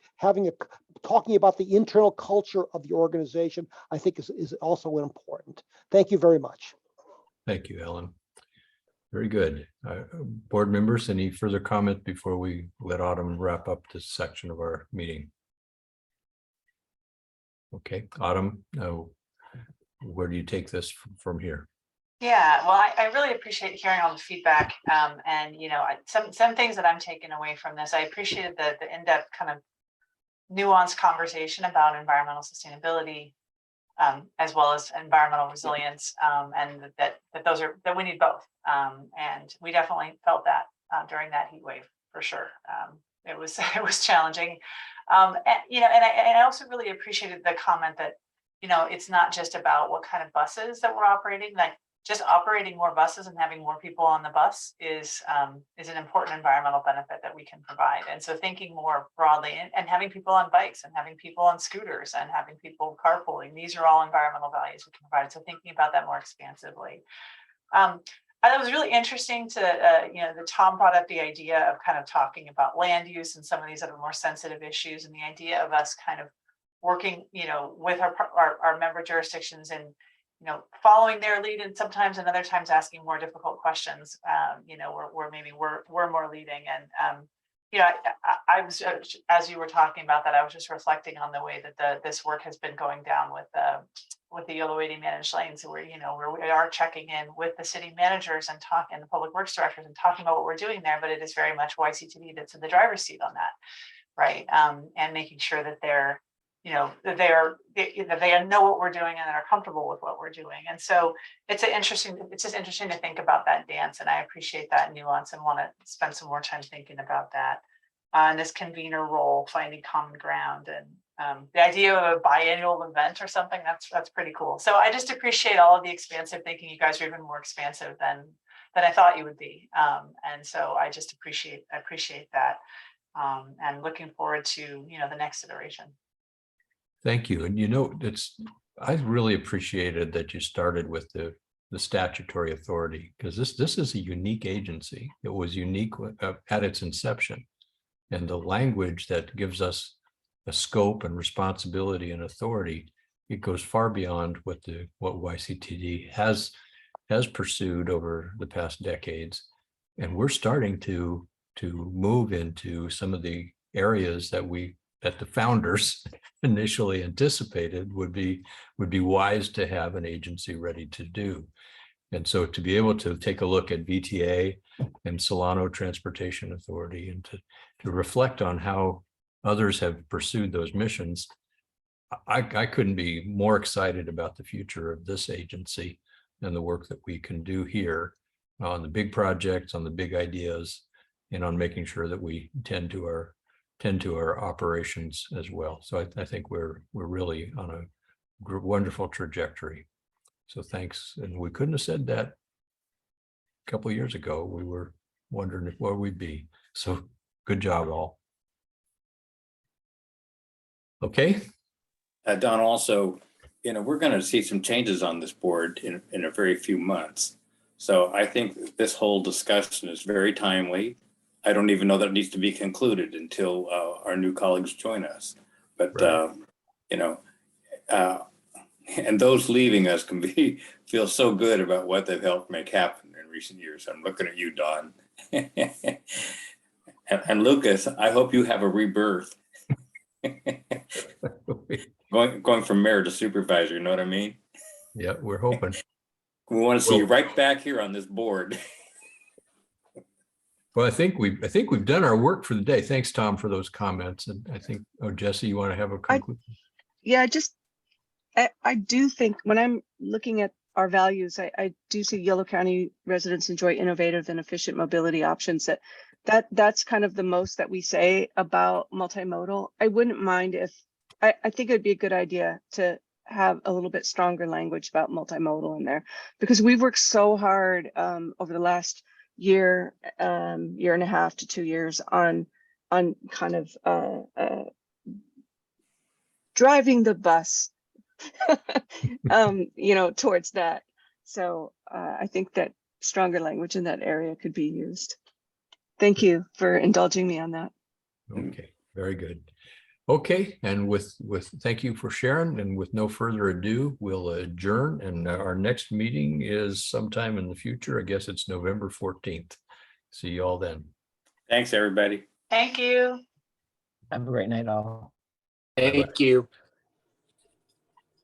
talking about the internal culture of the organization, I think is also important. Thank you very much. Thank you, Ellen. Very good. Board members, any further comment before we let Autumn wrap up this section of our meeting? Okay, Autumn, where do you take this from here? Yeah, well, I really appreciate hearing all the feedback, and some things that I'm taking away from this. I appreciated the in-depth kind of nuanced conversation about environmental sustainability, as well as environmental resilience, and that we need both. And we definitely felt that during that heat wave for sure. It was challenging, and I also really appreciated the comment that it's not just about what kind of buses that we're operating, like just operating more buses and having more people on the bus is an important environmental benefit that we can provide. And so thinking more broadly and having people on bikes and having people on scooters and having people carpooling, these are all environmental values we can provide. So thinking about that more expansively. I thought it was really interesting to, that Tom brought up the idea of kind of talking about land use and some of these other more sensitive issues, and the idea of us kind of working, with our member jurisdictions and, following their lead, and sometimes and other times asking more difficult questions, where maybe we're more leading. And, I was, as you were talking about that, I was just reflecting on the way that this work has been going down with the Yolo 80 managed lanes, where, where we are checking in with the city managers and talking, and the public works directors, and talking about what we're doing there. But it is very much YCTD that's in the driver's seat on that, right? And making sure that they're, that they know what we're doing and are comfortable with what we're doing. And so it's just interesting to think about that dance. And I appreciate that nuance and want to spend some more time thinking about that. And this convener role, finding common ground, and the idea of a biannual event or something, that's pretty cool. So I just appreciate all of the expansive thinking. You guys are even more expansive than I thought you would be. And so I just appreciate that. And looking forward to, the next iteration. Thank you. And I really appreciated that you started with the statutory authority, because this is a unique agency. It was unique at its inception, and the language that gives us a scope and responsibility and authority, it goes far beyond what YCTD has pursued over the past decades. And we're starting to move into some of the areas that the founders initially anticipated would be wise to have an agency ready to do. And so to be able to take a look at VTA and Solano Transportation Authority, and to reflect on how others have pursued those missions, I couldn't be more excited about the future of this agency and the work that we can do here on the big projects, on the big ideas, and on making sure that we tend to our operations as well. So I think we're really on a wonderful trajectory. So thanks. And we couldn't have said that a couple of years ago. We were wondering where we'd be. So good job, all. Okay. Don, also, we're going to see some changes on this board in a very few months. So I think this whole discussion is very timely. I don't even know that it needs to be concluded until our new colleagues join us. But, Right. And those leaving us can feel so good about what they've helped make happen in recent years. I'm looking at you, Don. and Lucas, I hope you have a rebirth. Going from mayor to supervisor, you know what I mean? Yeah, we're hoping. We want to see you right back here on this board. Well, I think we've done our work for the day. Thanks, Tom, for those comments. And I think, Jesse, you want to have a conclusion? I do think when I'm looking at our values, I do see Yolo County residents enjoy innovative and efficient mobility options. That's kind of the most that we say about multimodal. I wouldn't mind if, I think it'd be a good idea to have a little bit stronger language about multimodal in there, because we've worked so hard over the last year and a half to 2 years on kind of driving the bus towards that. So I think that stronger language in that area could be used. Thank you for indulging me on that. Okay, very good. Okay, and with thank you for sharing, and with no further ado, we'll adjourn, and our next meeting is sometime in the future. I guess it's November 14th. See you all then. Thanks, everybody. Thank you. Have a great night, all. Thank you.